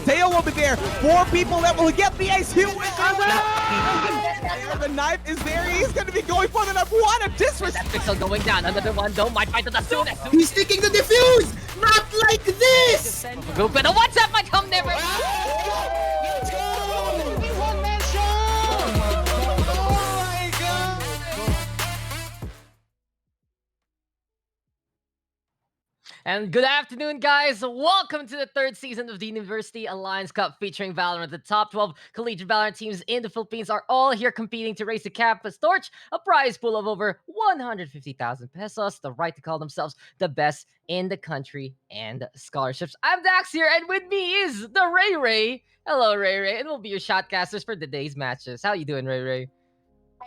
Teo will be there. 4 people that will get the ace. Here with the knife is there. He's going to be going for the knife. What a disrespect. That pixel going down. Another one though. Might fight it as soon as He's taking the defuse! Not like this! group. But the WhatsApp might come never. And good afternoon, guys. Welcome to the 3rd season of the University Alliance Cup featuring Valorant. The top 12 collegiate Valorant teams in the Philippines are all here competing to raise the campus torch, a prize pool of over 150,000 pesos, the right to call themselves the best in the country, and scholarships. I'm Dax here, and with me is the Ray Ray. Hello, Ray Ray, and we'll be your shotcasters for today's matches. How you doing, Ray Ray?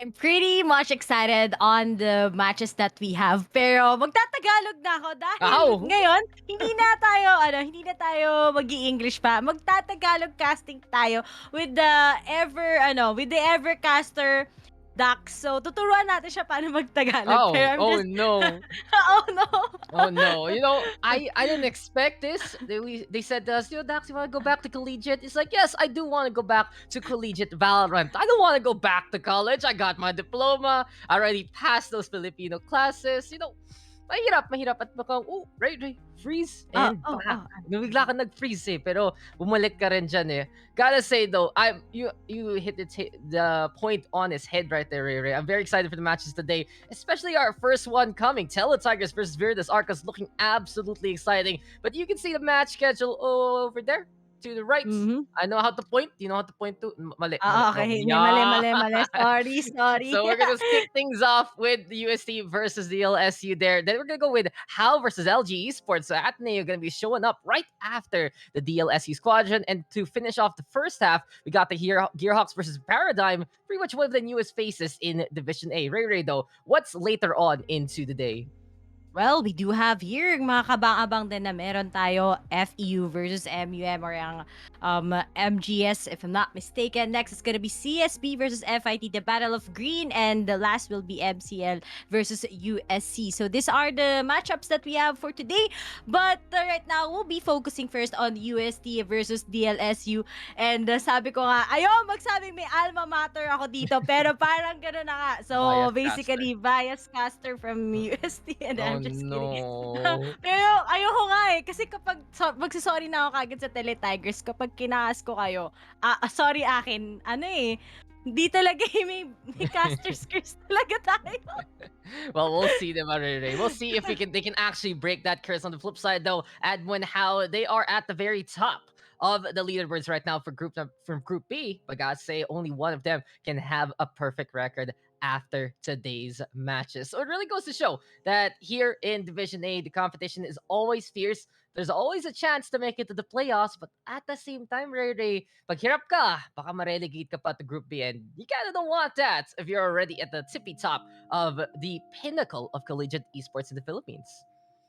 I'm pretty much excited on the matches that we have. Pero magtatagalog na ako dahil ngayon hindi na tayo magi-English pa. Magtatagalog casting tayo with the Evercaster Dax. So tuturuan natin siya paano magtagalog. No. Oh no. Oh no! You know, I didn't expect this. They said to us, Dax, you want to go back to collegiate? It's like, yes, I do want to go back to collegiate Valorant. I don't want to go back to college. I got my diploma. I already passed those Filipino classes. Mahirap at mukhang, Ray, freeze. And bigla ka nag-freeze pero bumalik ka rin dyan eh. Gotta say though, you hit the point on his head right there, Ray. I'm very excited for the matches today, especially our first one coming. Teletigers versus Virtus Arcos looking absolutely exciting. But you can see the match schedule over there. To the right. I know how to point. You know how to point to? Mali. Okay. Mali. Sorry. So we're going to kick things off with the UST versus the DLSU there. Then we're going to go with How versus LG Esports. So Ateneo going to be showing up right after the DLSU squadron. And to finish off the first half, we got the Gearhawks versus Paradigm. Pretty much one of the newest faces in Division A. Ray, though, what's later on into the day? Well, we do have here mga kabang-abang din na meron tayo FEU versus MUM or yung MGS if I'm not mistaken. Next is gonna be CSB versus FIT, the Battle of Green, and the last will be MCL versus USC. So these are the matchups that we have for today. But right now, we'll be focusing first on UST versus DLSU. And sabi ko nga, ayaw magsabing may alma mater ako dito, pero parang gano'n na nga. So basically, bias caster from UST and just kidding. Pero ayoko nga eh. Kasi kapag magsasorry na ako kagad sa Teletigers, kapag kinaas ko kayo, sorry akin, hindi talaga may caster's curse talaga tayo. Well, we'll see them, Ray. We'll see if they can actually break that curse. On the flip side, though, Adwin, how they are at the very top of the leaderboards right now from Group B. But gotta say, only one of them can have a perfect record after today's matches. So it really goes to show that here in Division A, the competition is always fierce. There's always a chance to make it to the playoffs, but at the same time, Ray, pag hirap ka, baka ma-relegate ka pa to Group B, and you kinda don't want that if you're already at the tippy top of the pinnacle of collegiate esports in the Philippines.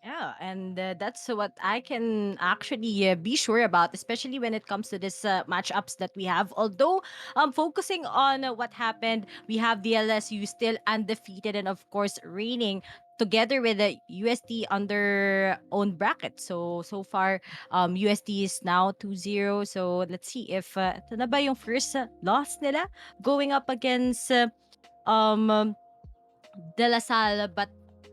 Yeah, and that's what I can actually be sure about, especially when it comes to this matchups that we have. Although, focusing on what happened, we have the LSU still undefeated and of course reigning together with the UST on their own bracket. So far, UST is now 2-0. So let's see if ito na ba yung first loss nila going up against De La Salle, but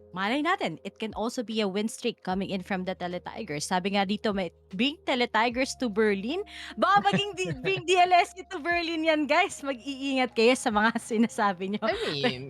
malay natin, it can also be a win streak coming in from the Teletigers. Sabi nga dito, may bring Teletigers to Berlin. Baka maging bring DLSU to Berlin yan, guys. Mag-iingat kayo sa mga sinasabi nyo. I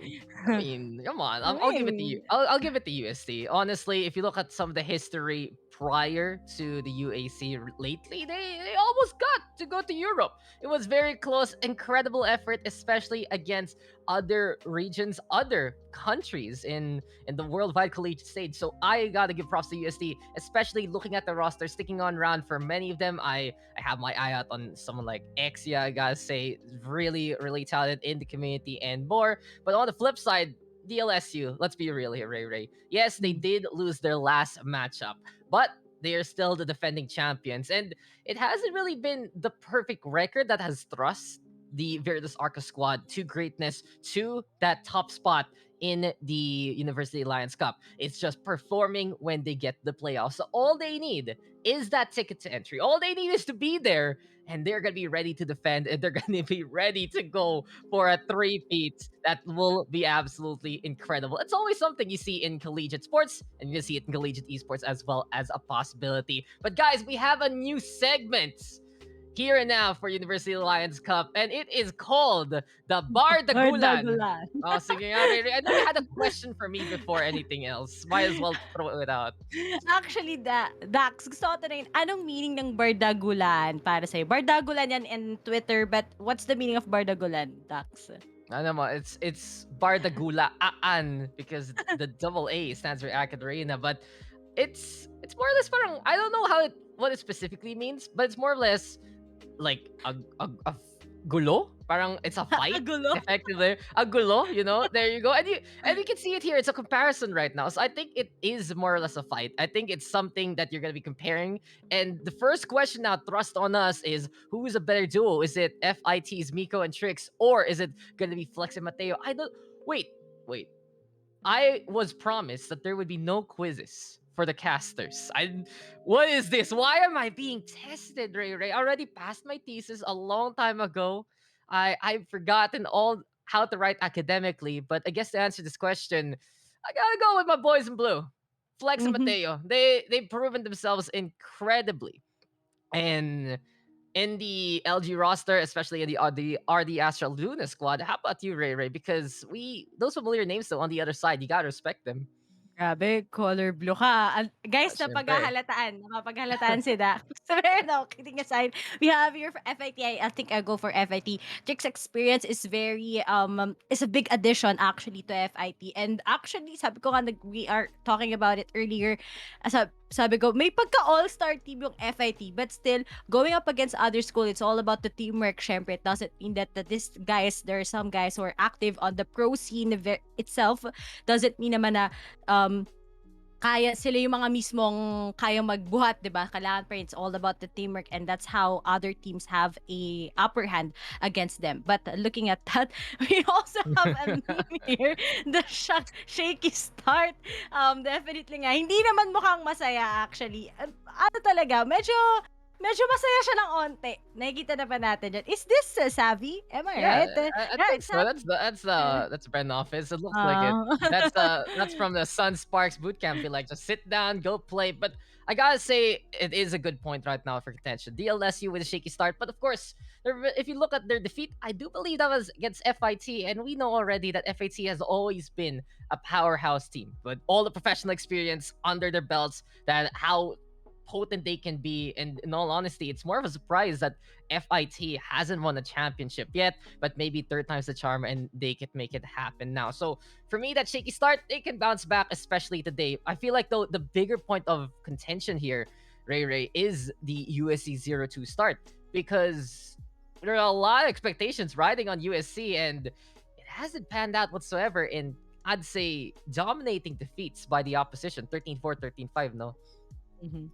mean, come on. I'll give it to you. I'll give it to UST. Honestly, if you look at some of the history prior to the UAC lately, they almost got to go to Europe. It was very close, incredible effort, especially against other regions, other countries in the worldwide collegiate stage. So I gotta give props to UST, especially looking at the roster, sticking on round for many of them. I have my eye out on someone like Exia, I gotta say, really, really talented in the community and more. But on the flip side, DLSU, let's be real here, Ray. Yes, they did lose their last matchup, but they are still the defending champions. And it hasn't really been the perfect record that has thrust the Virtus Arca squad to greatness, to that top spot in the University Alliance Cup. It's just performing when they get the playoffs. So all they need is that ticket to entry. All they need is to be there, and they're gonna be ready to defend, and they're gonna be ready to go for a three-peat that will be absolutely incredible. It's always something you see in collegiate sports, and you see it in collegiate esports as well as a possibility. But guys, we have a new segment here and now for University Alliance Cup, and it is called the Bardagulan. Bardagulan. Oh, sige nga, Riri. I know you had a question for me before anything else. Might as well throw it out. Actually, Dax, gusto ko tanongin, anong meaning ng Bardagulan para sa'yo? Bardagulan yan in Twitter, but what's the meaning of Bardagulan, Dax? Ano mo, it's Bardagula-aan because the double A stands for AcadArena, but it's more or less parang, I don't know what it specifically means, but it's more or less like a gulo. Parang it's a fight, Gulo. effectively. A gulo, there you go. And you can see it here. It's a comparison right now. So I think it is more or less a fight. I think it's something that you're gonna be comparing. And the first question now thrust on us is, who is a better duo? Is it FIT's Miko and Trix, or is it gonna be Flex and Mateo? I don't wait. I was promised that there would be no quizzes for the casters. What is this? Why am I being tested, Ray Ray? I already passed my thesis a long time ago. I've forgotten all how to write academically, but I guess to answer this question, I gotta go with my boys in blue. Flex and Mhm. Mateo. They've proven themselves incredibly. And in the LG roster, especially in the RD Astral Luna squad. How about you, Ray Ray? Because those familiar names though on the other side, you gotta respect them. Grabe, color blue ka. Guys, Syempre. napaghahalataan si Dax. Pero no, kidding aside, we have here for FIT. I think I'll go for FIT. Trick's experience is is a big addition actually to FIT. And actually, sabi ko nga, we are talking about it earlier. Sabi ko, may pagka all-star team yung FIT, but still, going up against other school, it's all about the teamwork, syempre. It doesn't mean that there are some guys who are active on the pro scene itself. Doesn't mean naman na kaya sila yung mga mismong kayang magbuhat, 'di ba? Kailangan pa rin, it's all about the teamwork, and that's how other teams have a upper hand against them. But looking at that, we also have a meme here, the shaky start. Definitely nga, hindi naman mukhang masaya actually. Ano talaga, medyo masaya siya ng onte. Nakikita na ba natin dyan? Is this Savvy? Am I Yeah, right? I Yeah, think it's so. Savvy. That's Brent office. It looks like it. That's from the Sun Sparks bootcamp. Feel like just sit down, go play. But I gotta say, it is a good point right now for contention. DLSU with a shaky start, but of course, if you look at their defeat, I do believe that was against FIT, and we know already that FIT has always been a powerhouse team, with all the professional experience under their belts, that how potent they can be. And in all honesty, it's more of a surprise that FIT hasn't won a championship yet, but maybe third time's the charm and they can make it happen now. So for me, that shaky start, they can bounce back, especially today. I feel like though the bigger point of contention here, Ray, is the USC 0-2 start, because there are a lot of expectations riding on USC, and it hasn't panned out whatsoever in, I'd say, dominating defeats by the opposition. 13-4, 13-5, no? Mhm.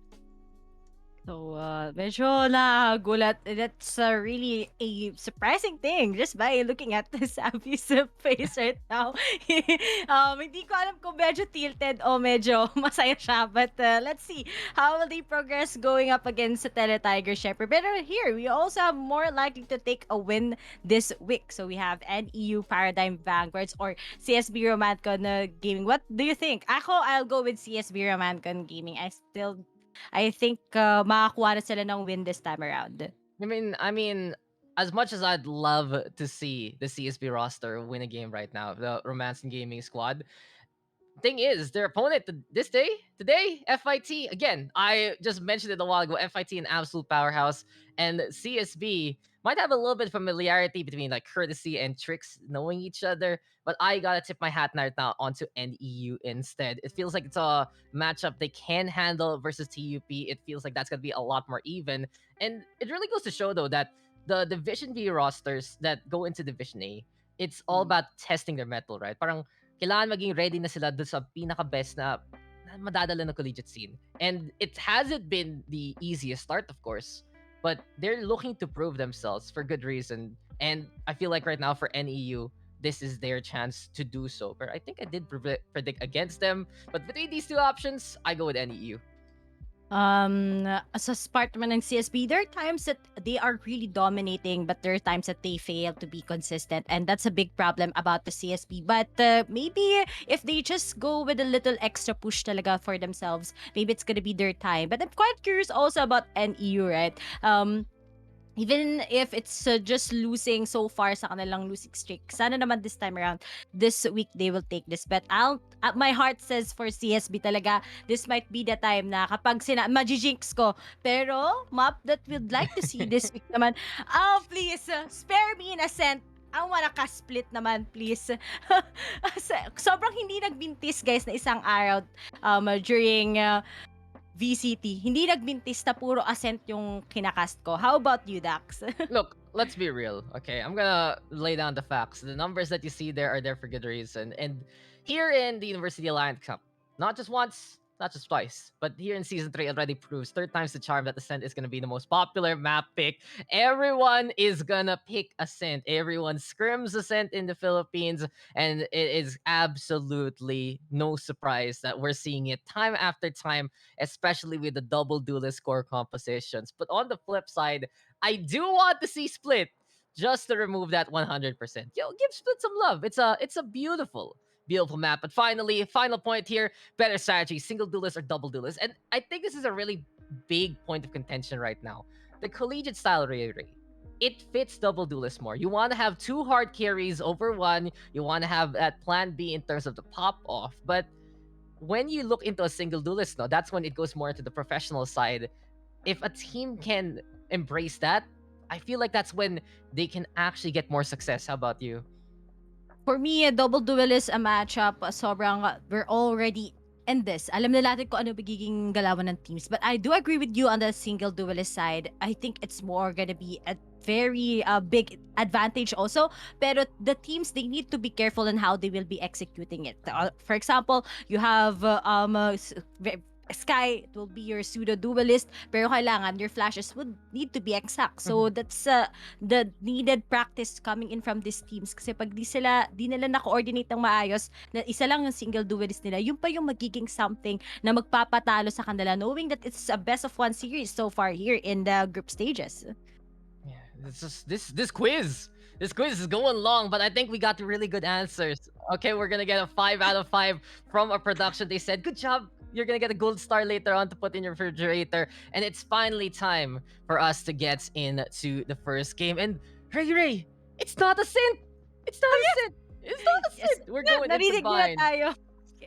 So, medyo nagulat. That's really a surprising thing just by looking at the Savvy's face right now. Hindi ko alam kung medyo tilted o medyo masaya siya. But let's see how will they progress going up against the Teletiger Shepherd. But here, we also have more likely to take a win this week. So, we have NEU Paradigm Vanguards or CSB Romancon Gaming. What do you think? I'll go with CSB Romancon Gaming. I think makakuha na sila ng win this time around. I mean, as much as I'd love to see the CSB roster win a game right now, the Romance and Gaming squad, thing is, their opponent today, FIT, again, I just mentioned it a while ago, FIT an absolute powerhouse, and CSB might have a little bit of familiarity between like Courtesy and Tricks knowing each other, but I gotta tip my hat right now onto NEU instead. It feels like it's a matchup they can handle versus TUP. It feels like that's gonna be a lot more even, and it really goes to show though that the Division B rosters that go into Division A, it's all about testing their metal, right? Parang kailangan maging ready na sila doon sa pinaka-best na madadala ng collegiate scene. And it hasn't been the easiest start, of course, but they're looking to prove themselves for good reason. And I feel like right now for NEU, this is their chance to do so. But I think I did predict against them. But between these two options, I go with NEU. As a part naman ng CSB, there are times that they are really dominating, but there are times that they fail to be consistent, and that's a big problem about the CSB. But maybe if they just go with a little extra push talaga for themselves, maybe it's gonna be their time. But I'm quite curious also about NEU, right? Even if it's just losing so far sa kanilang losing streak, sana naman this time around, this week they will take this bet. My heart says for CSB talaga, this might be the time na kapag majijinx ko. Pero, map that we'd like to see this week naman, please, spare me in a cent. I wanna ka-split naman, please. Sobrang hindi nagbintis, guys, na isang araw during VCT. Hindi nagbintis na puro ascent yung kinakast ko. How about you, Dax? Look, let's be real, okay? I'm gonna lay down the facts. The numbers that you see there are there for good reason. And here in the University Alliance Cup, not just once, not just twice, but here in Season 3 already proves third time's the charm that Ascent is gonna be the most popular map pick. Everyone is gonna pick Ascent. Everyone scrims Ascent in the Philippines, and it is absolutely no surprise that we're seeing it time after time, especially with the double duelist core compositions. But on the flip side, I do want to see Split just to remove that 100%. Yo, give Split some love. It's a beautiful, beautiful map. But finally, final point here, better strategy, single duelist or double duelist. And I think this is a really big point of contention right now. The collegiate style Ray Ray. It fits double duelist more. You want to have two hard carries over one. You want to have that plan B in terms of the pop off. But when you look into a single duelist, no, that's when it goes more to the professional side. If a team can embrace that, I feel like that's when they can actually get more success. How about you? For me, a double duel is a matchup. Sobrang, we're already in this. Alam na natin kung ano magiging galawan ng teams. But I do agree with you on the single duelist side. I think it's more gonna be a very big advantage also. Pero the teams, they need to be careful on how they will be executing it. For example, you have Sky, it will be your pseudo duelist, pero kailangan your flashes would need to be exact. So that's the needed practice coming in from these teams, kasi pag di nila na-coordinate ng maayos, na isa lang yung single duelist nila, yun pa yung magiging something na magpapatalo sa kanila, knowing that it's a best of one series so far here in the group stages. Yeah, this quiz. This quiz is going long, but I think we got really good answers. Okay, we're gonna get a 5 out of 5 from our production. They said, "Good job. You're gonna get a gold star later on to put in your refrigerator." And it's finally time for us to get into the first game. And Ray, it's not a sin. It's not a sin. It's not a sin. We're going into Narinig nila bind. tayo.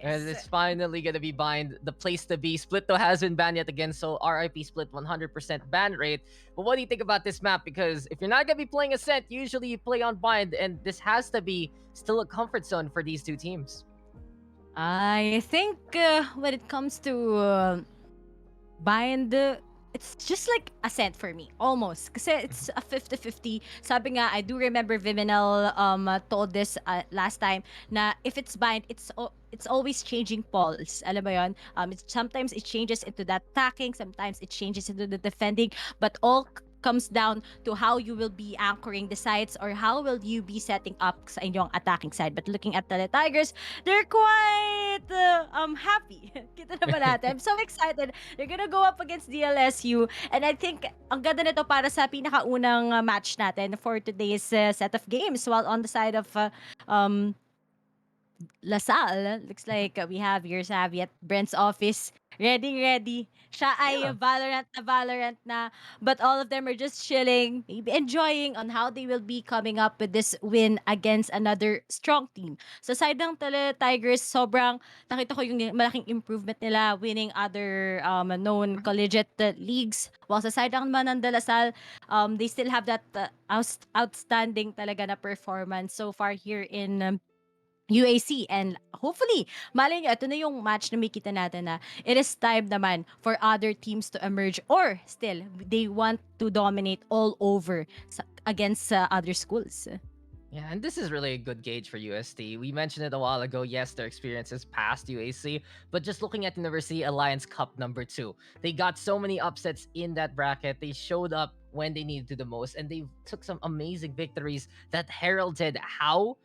And it's finally gonna be bind, the place to be. Split though has been banned yet again, so RIP Split 100% ban rate. But what do you think about this map? Because if you're not gonna be playing Ascent, usually you play on bind, and this has to be still a comfort zone for these two teams. I think when it comes to bind, it's just like Ascent for me, almost. Kasi it's a 50-50. Sabi nga, I do remember Viminal told this last time, na if it's bind, it's always changing pulse. Alam mo yun? Sometimes it changes into that attacking, sometimes it changes into the defending, but all comes down to how you will be anchoring the sides or how will you be setting up sa inyong attacking side. But looking at the Tigers, they're quite happy. Kita naman natin. I'm so excited. They're gonna go up against DLSU, and I think ang ganda nito para sa pinakaunang match natin for today's set of games. While on the side of LaSalle, looks like we have your Savvy at Brent's office. Ready. Siya ay Yeah. Valorant na. But all of them are just chilling, maybe enjoying on how they will be coming up with this win against another strong team. Sa side ng Tele Tigers, sobrang nakita ko yung malaking improvement nila winning other known collegiate leagues. While sa side naman ng De La Salle, they still have that outstanding talaga na performance so far here in UAC, and hopefully, malay nyo, ito na yung match na makita natin na it is time naman for other teams to emerge, or still, they want to dominate all over against other schools. Yeah, and this is really a good gauge for UST. We mentioned it a while ago. Yes, their experience is past UAC, but just looking at University Alliance Cup number 2, they got so many upsets in that bracket. They showed up when they needed to the most, and they took some amazing victories that heralded how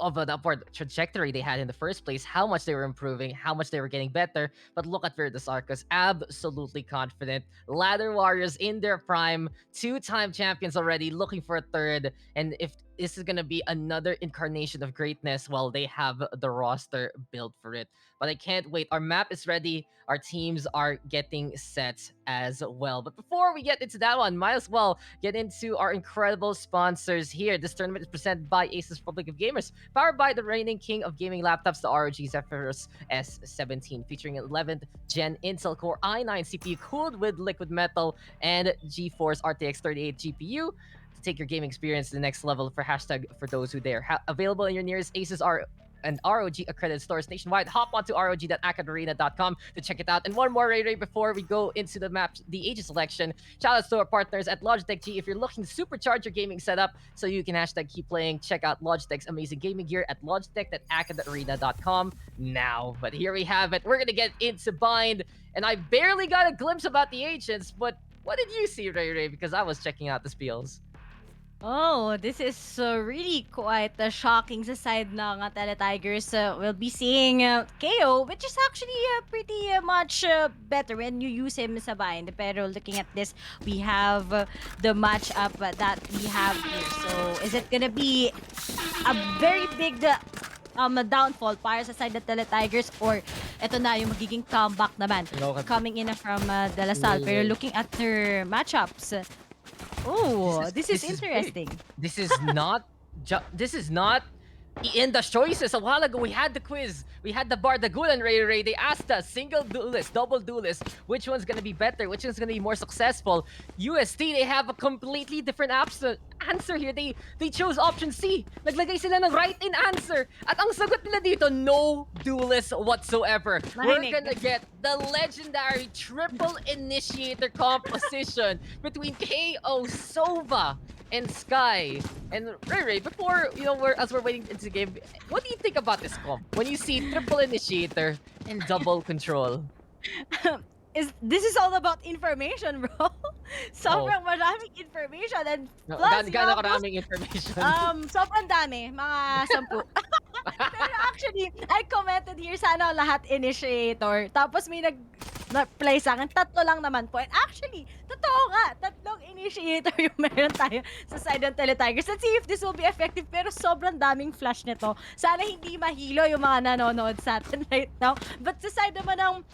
of an upward trajectory they had in the first place, how much they were improving, how much they were getting better. But look at Virtus Arcus, absolutely confident. Ladder Warriors in their prime, 2-time champions already, looking for a third. And if this is gonna be another incarnation of greatness, well, they have the roster built for it. But I can't wait. Our map is ready. Our teams are getting set as well. But before we get into that one, might as well get into our incredible sponsors here. This tournament is presented by ASUS Republic of Gamers, powered by the reigning king of gaming laptops, the ROG Zephyrus S17, featuring 11th Gen Intel Core i9 CPU cooled with liquid metal and GeForce RTX 3080 GPU. To take your gaming experience to the next level for hashtag for those who dare. Available in your nearest ASUS and ROG accredited stores nationwide. Hop onto rog.acadArena.com to check it out. And one more, Ray, before we go into the map, the age selection. Shout out to our partners at Logitech G. If you're looking to supercharge your gaming setup so you can hashtag keep playing, check out Logitech's amazing gaming gear at logitech.acadaarena.com now. But here we have it. We're going to get into Bind. And I barely got a glimpse about the Ancients, but what did you see, Ray? Because I was checking out the spiels. Oh, this is really quite shocking sa side ng Tele-Tigers. We'll be seeing KO, which is actually pretty much better when you use him sa bind. Pero looking at this, we have the matchup that we have here. So, is it gonna be a very big downfall para sa side ng Tele-Tigers, or ito na yung magiging comeback naman coming in from De La Salle? Pero looking at their matchups, oh, this is interesting. This is not in the choices. A while ago, we had the quiz. We had the Bardagulan Ray. They asked us, single duelist, double duelist, which one's gonna be better? Which one's gonna be more successful? UST, they have a completely different answer here. They chose option C. Naglagay sila ng right-in answer. At ang sagot nila dito, no duelist whatsoever. We're gonna get the legendary triple initiator composition between KO, Sova, and Sky. And Ray, before, as we're waiting into the game, what do you think about this comp? When you see triple initiator and double control? This is all about information, bro. Sobrang maraming information, and plus Gano'ng karaming information? Sobrang dami, mga 10. Pero actually, I commented here, sana lahat initiator. Tapos may nag-play sa akin, 3 lang naman po. And actually, totoo nga, 3 initiator yung meron tayo sa side ng Tele-Tigers. Let's see if this will be effective, pero sobrang daming flash nito. Sana hindi mahilo yung mga nanonood sa atin right now. But sa side naman ng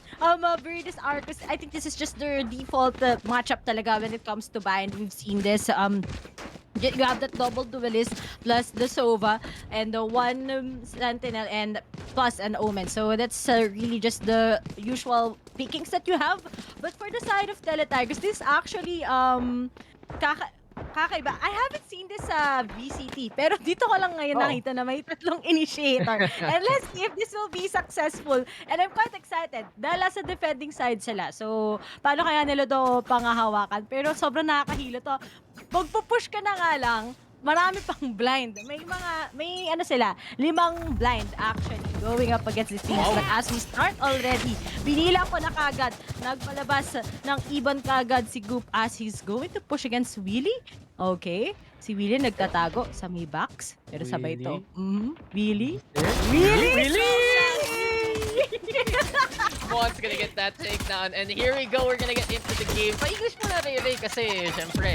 Virtus Arcus, I think this is just their default matchup talaga when it comes to bind. We've seen this. You have that double duelist plus the Sova and the one Sentinel and plus an Omen. So that's really just the usual pickings that you have. But for the side of Tele-Tigers, this actually kakaiba. I haven't seen this sa VCT, pero dito ko lang ngayon nakita na may 3 initiator. And let's see if this will be successful. And I'm quite excited dahil sa defending side sila. So, paano kaya nila to pangahawakan? Pero sobrang nakakahilo to. Magpupush ka na nga lang, marami pang blind. May sila, 5 blind actually going up against these teams. But as we start already, binila ko na kagad, nagpalabas ng ibon kagad si Goop as he's going to push against Willie. Okay, si Willie nagtatago sa may box, pero sabay to. Willie? One's gonna get that takedown, and here we go. We're gonna get into the game. Pa-English muna, Ray, kasi syempre,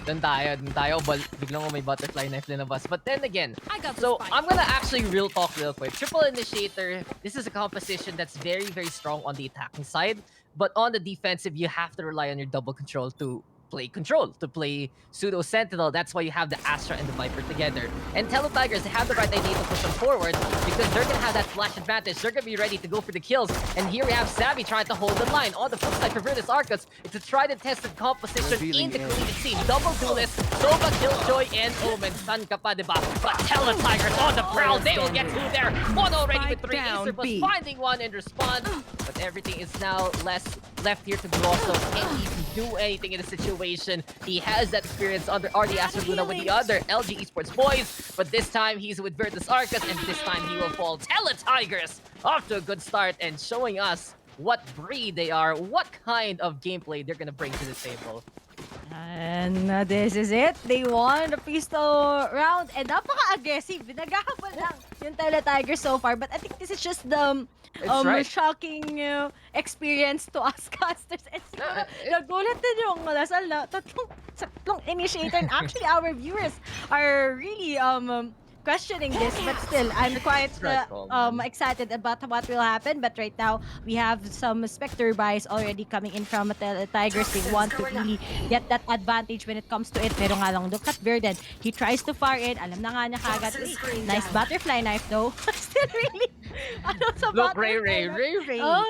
doon tayo. Biglang may butterfly knife linabas. But then again, so I'm gonna actually real talk real quick. Triple initiator, this is a composition that's very, very strong on the attacking side. But on the defensive, you have to rely on your double control to play pseudo sentinel. That's why you have the Astra and the Viper together. And Tele-Tigers, they have the right idea to push them forward because they're gonna have that flash advantage. They're gonna be ready to go for the kills. And here we have Savvy trying to hold the line. On the flip side for Virtus Arcus, it's a tried and tested composition in the collegiate scene. Double duelist, Sova, Killjoy, and Omen. San ka pa, diba? But Tele-Tigers on the prowl, they will get 2 there. One already with 3. Acer plus finding 1 in response. But everything is now left here to Grosso. Can't even do anything in the situation. He has that experience under RD Astro Luna with the other LG Esports boys, but this time he's with Virtus Arcus, and this time he will fall. Tele-Tigers off to a good start and showing us what breed they are, what kind of gameplay they're gonna bring to the table. And this is it. They won the pistol round. And napaka-aggressive. Naghahabol lang yung Tele-Tiger so far. But I think this is just the right. shocking experience to us casters. And siguro, nagulat din yung Lasal na tatlong initiator. And actually, our viewers are really questioning this, but still, I'm quite excited about what will happen. But right now, we have some Spectre buys already coming in from Tigers. They want to really get that advantage when it comes to it. Pero nga lang, look at Verden. He tries to fire in. Alam na nga niya kagad. Nice butterfly knife though. Still really, Look, Ray. Oh,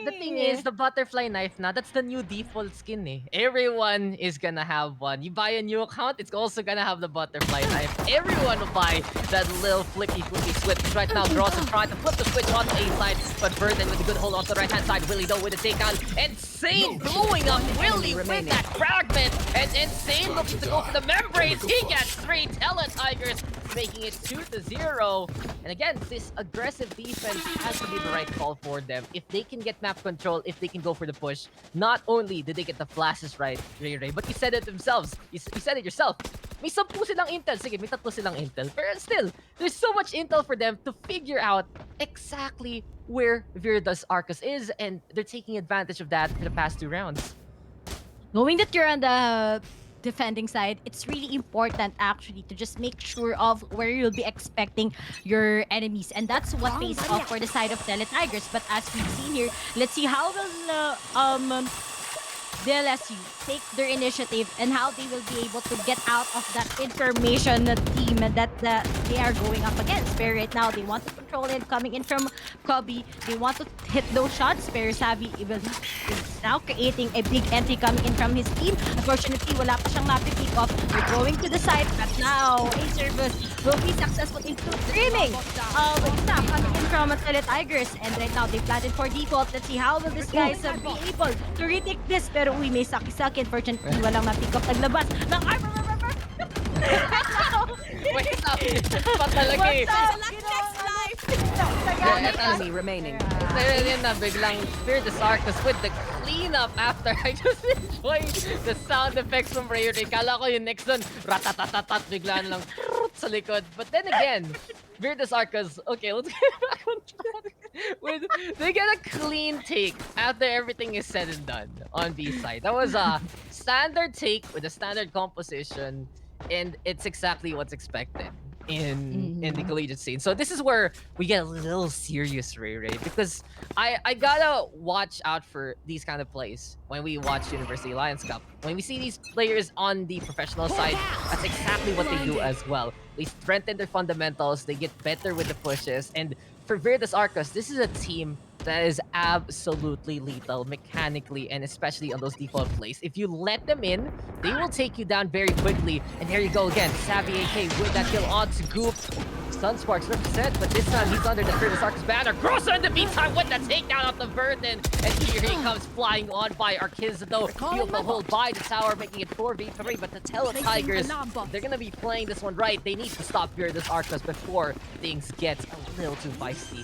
The thing is, the butterfly knife now, that's the new default skin eh. Everyone is gonna have one. You buy a new account, it's also gonna have the butterfly knife. Everyone will buy that little flippy switch. Right now, Gross is trying to flip the switch on the A side, but Burden with a good hold on the right-hand side. Willie though with a takedown. Insane blowing up Willie with that fragment. And Insane looking to go for the membranes. He gets 3 Tele-Tigers, making it 2-0. And again, this aggressive defense has to be the right call for them. If they can get map control, if they can go for the push, not only did they get the flashes right, Ray, but you said it themselves. You said it yourself. May 10 silang intel. Sige, may 3 silang intel. But still, there's so much intel for them to figure out exactly where Virtus Arcus is, and they're taking advantage of that for the past 2 rounds. Knowing that you're on the defending side, it's really important actually to just make sure of where you'll be expecting your enemies, and that's what pays off for the side of Tele-Tigers. But as we've seen here, let's see how will DLSU take their initiative and how they will be able to get out of that information team that they are going up against. Pero right now, they want to control it coming in from Kobe. They want to hit those shots. Pero Savvy is now creating a big entry coming in from his team. Unfortunately, wala pa siyang mapipick off. They're going to the side, but now a service will be successful into streaming. Isa coming in from Tele-Tigers, and right now they planted for default. Let's see how will this guys be able to retake this. Pero uy, may saki-saki. Unfortunately, walang ma-pick up. Naglabas ng armor. Wait up! Pa talaga eh. Enemy remaining. Yun na, biglang Virtus Arcus with the cleanup after. I just enjoy the sound effects from Ray. Kala ko yung next one, ratatatat, bigla lang sa likod. But then again, Virtus Arcus, okay, let's get back on track. They get a clean take after everything is said and done on B side. That was a standard take with a standard composition, and it's exactly what's expected in the collegiate scene. So this is where we get a little serious, Ray, because I gotta watch out for these kind of plays when we watch University Alliance Cup. When we see these players on the professional side, that's exactly what they do as well. They strengthen their fundamentals, they get better with the pushes, and for Virtus Arcus, this is a team that is absolutely lethal mechanically and especially on those default plays. If you let them in, they will take you down very quickly. And here you go again, Savvy AK with that kill onto Goop. Sunsparks represent, but this time he's under the Virtus Arcus banner. Gross in the meantime with the takedown of the Burden. And here he comes flying on by Arkiza though. He'll hold by the tower, making it 4v3, but the Tele-Tigers, they're gonna be playing this one right. They need to stop Virtus Arcus before things get a little too feisty.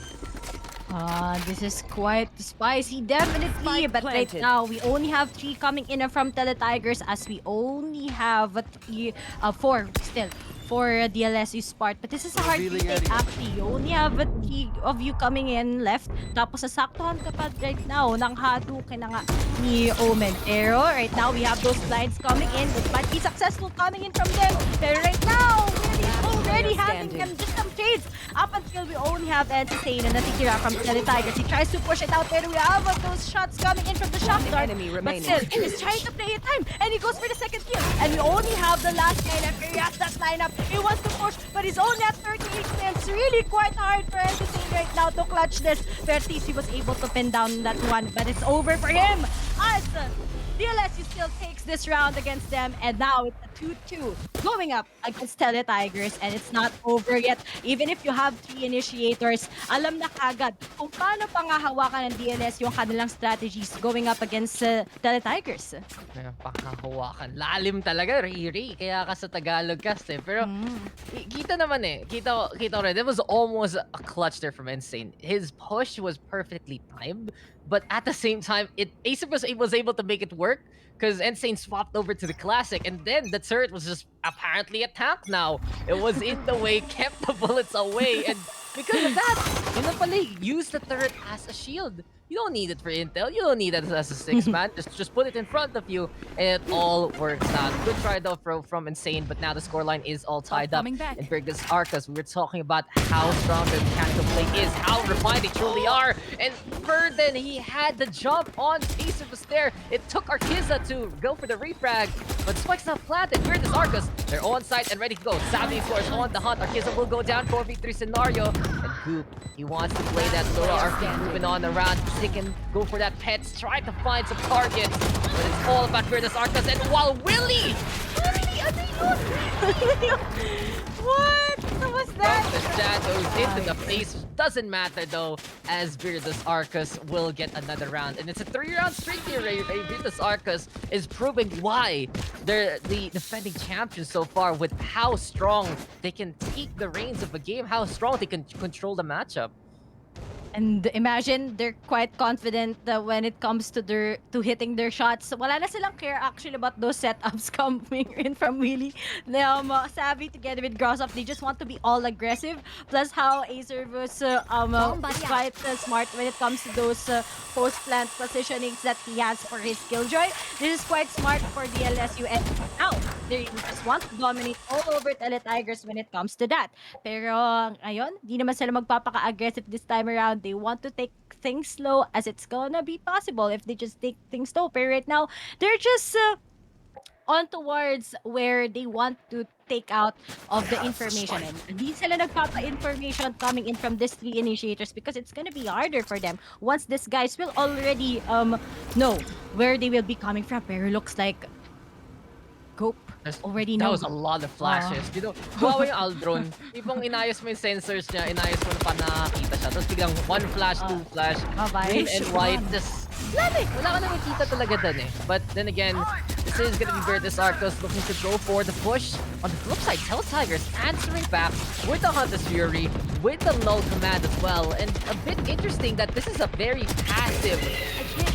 This is quite spicy, definitely. But right now, we only have 3 coming in from Tele-Tigers, as we only have 4 still for DLSU's part. But this is a hard retake actually. You only have 3 of you coming in left. Tapos sasaktuhan ka pa right now ng Hadouken na nga ni Omen. Pero right now, we have those blinds coming in, which might be successful coming in from them. Pero right now, we're already having them just some trades. Up until we only have Insane and natitira from Tele-Tigers. He tries to push it out there. We have those shots coming in from the shot guard. But still, he's trying to play it time. And he goes for the second kill. And we only have the last guy left. He has that lineup. He wants to push, but he's only at 30 HP. It's really quite hard for Insane right now to clutch this. But at least he was able to pin down that one. But it's over for him. As DLSU still takes this round against them, and now it's a 2-2 going up against Tele-Tigers, and it's not over yet. Even if you have 3 initiators, alam na kagad kung paano pangahawakan ng DLSU yung kanilang strategies going up against Tele-Tigers. Panghahawakan. Lalim talaga, Riri. Kaya ka sa Tagalog kasi. Pero kita naman eh. Kita rin. It was almost a clutch there from Insane. His push was perfectly timed. but at the same time, ASUS was able to make it work because Insane swapped over to the Classic, and then the turret was just apparently attacked now. It was in the way, kept the bullets away, and because of that, Inapali used the turret as a shield. You don't need it for intel. You don't need it as a six-man. Just put it in front of you, and it all works out. Good try though from Insane, but now the scoreline is all tied up. And Virgus Arcus, we were talking about how strong their mechanical play is, how refined they truly are. And Burden, he had the jump on ASUS was there. It took Arkiza to go for the refrag, but Spike's not planted. Virgus Arcus, they're on site and ready to go. Savvy, of course, on the hunt. Arkiza will go down 4v3 scenario. And Goop, he wants to play that solo RP moving on around. They can go for that pets, try to find some targets, but it's all about Virtus Arcus. And while Willie, What was that? the shadows into the face, doesn't matter though, as Virtus Arcus will get another round. And it's a 3-round streak here, Ray. Virtus Arcus is proving why they're the defending champions so far, with how strong they can take the reins of a game, how strong they can control the matchup. And imagine they're quite confident that when it comes to hitting their shots, wala na silang care actually about those setups coming in from Willie. Savvy together with Grossoff, they just want to be all aggressive. Plus how Acer was quite smart when it comes to those post-plant positionings that he has for his Killjoy. This is quite smart for DLSU, and now they just want to dominate all over Tigers when it comes to that. Pero ngayon, di naman sila magpapaka-aggressive this time around. They want to take things slow as it's gonna be possible if they just take things slow. But right now, they're just on towards where they want to take out of the information. And hindi sila nagpapa-information coming in from these 3 initiators because it's gonna be harder for them once these guys will already know where they will be coming from. Pero looks like Goop already That knows. was a lot of flashes. You know, Huawei Aldron, tipong inayos mo yung sensors niya, inayos mo na pa nakakita siya. Tapos biglang 1 flash, 2 flash, green and white, just wala ka na makita talaga dun eh. But then again, this is gonna be Virtus Arcus looking to go for the push. On the flip side, Tigers answering back with the Hunter's Fury, with the null command as well. And a bit interesting that this is a very passive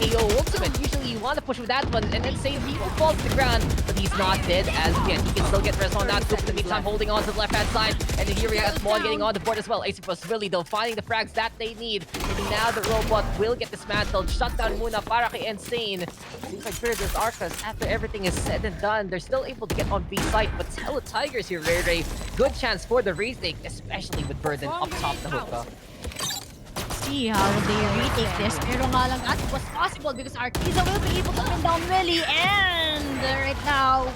KO ultimate. Usually you want to push with that one, and then say he will fall to the ground, but he's not dead as yet. He can still get rest on that. Goop in the meantime holding on to the left-hand side, and then here we have Mon getting on the board as well. ASUS really though finding the frags that they need. And now the robot will get dismantled. Shut down muna para kay Insane. Seems like Virtus Arcus, after everything is said and done, they're still able to get on B site, but Tigers here, Ray. Good chance for the retake, especially with Burden up top the hookah. See how they retake this. Pero nga lang that was possible because Arkiza will be able to pin down Willie, and right now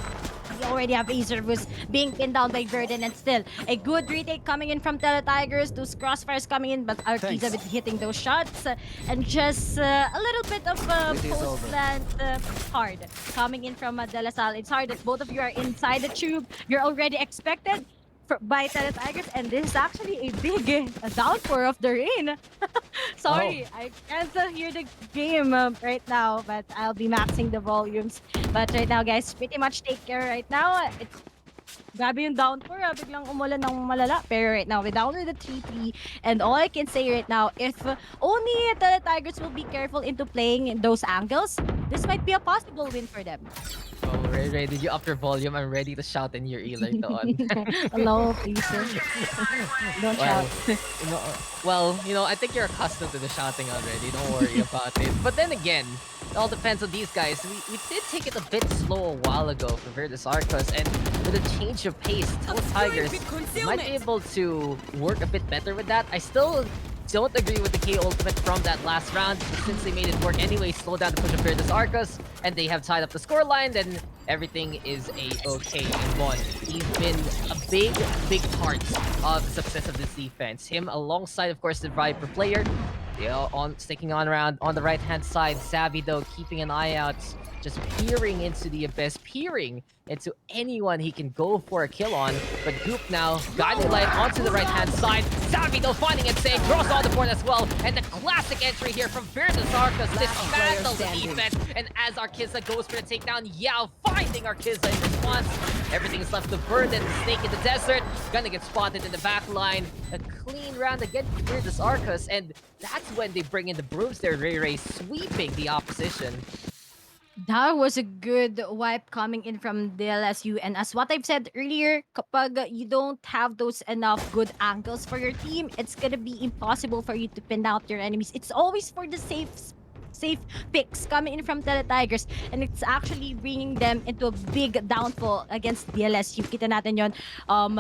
we already have Acer who's being pinned down by Burden, and still a good retake coming in from Tigers. Those crossfires coming in, but Arkiza with hitting those shots, and just a little bit of post-plant hard coming in from De La Salle. It's hard that both of you are inside the tube. You're already expected by Tigers, and this is actually a big downpour of the rain. Sorry, I can't hear the game right now, but I'll be maxing the volumes. But right now, guys, pretty much take care right now. It's grabe yung downpour, biglang umulan ng malala. Pero right now, we're down with the 3-3. And all I can say right now, if only Tigers will be careful into playing those angles, this might be a possible win for them. Oh, Ray, did you up your volume? I'm ready to shout in your ear later on. Hello, please, sir. Don't shout. I think you're accustomed to the shouting already. Don't worry about it. But then again, it all depends on these guys. We did take it a bit slow a while ago for Virtus Arcus, and with a change of pace, Tigers might be able to work a bit better with that. I still don't agree with the K ultimate from that last round, but since they made it work anyway, slow down the push of Virtus Arcus, and they have tied up the scoreline, then everything is a-okay. And Mon, he's been a big part of the success of this defense. Him alongside, of course, the Viper player, sticking on around on the right-hand side. Savvy, though, keeping an eye out, just peering into the abyss, peering into anyone he can go for a kill on. But Goop now, guiding light onto the right-hand side. Savvy, though, finding it safe, throws on the board as well. And the classic entry here from Virtus Arcus, dismantles the defense. And as Arkiza goes for the takedown, Yao finding Arkiza in response. Everything's left to burn, then the snake in the desert. Gonna get spotted in the back line. A clean round again for this Arcus, and that's when they bring in the brooms. They're Ray sweeping the opposition. That was a good wipe coming in from DLSU. And as what I've said earlier, kapag you don't have those enough good angles for your team, it's gonna be impossible for you to pin out your enemies. It's always for the safe picks coming in from Tigers, and it's actually bringing them into a big downfall against DLSU. Kita natin yon,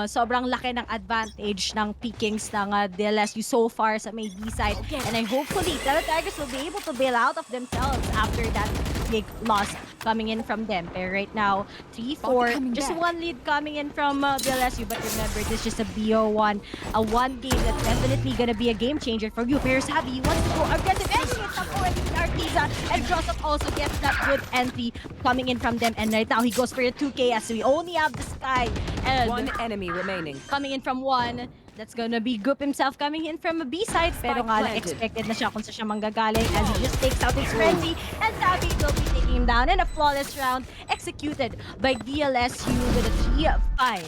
sobrang laki ng advantage ng pickings ng DLSU so far sa may B side, and I hopefully Tigers will be able to bail out of themselves after that big loss coming in from them. Pero right now, 3-4, just one lead coming in from DLSU, but remember, this is just a BO1, a one game that's definitely gonna be a game changer for you. Pero Sabi wants to go aggressive, and it's up already with Arkiza, and Crossup also gets that good entry coming in from them, and right now he goes for a 2K as we only have the Sky, and One enemy remaining. coming in from one. That's gonna be Goop himself coming in from a B side, pero nga lang expected na siya kung saan siya manggagaling as he just takes out his frenzy, and Sabi will be taking him down, and a flawless round executed by DLSU with a 3-5.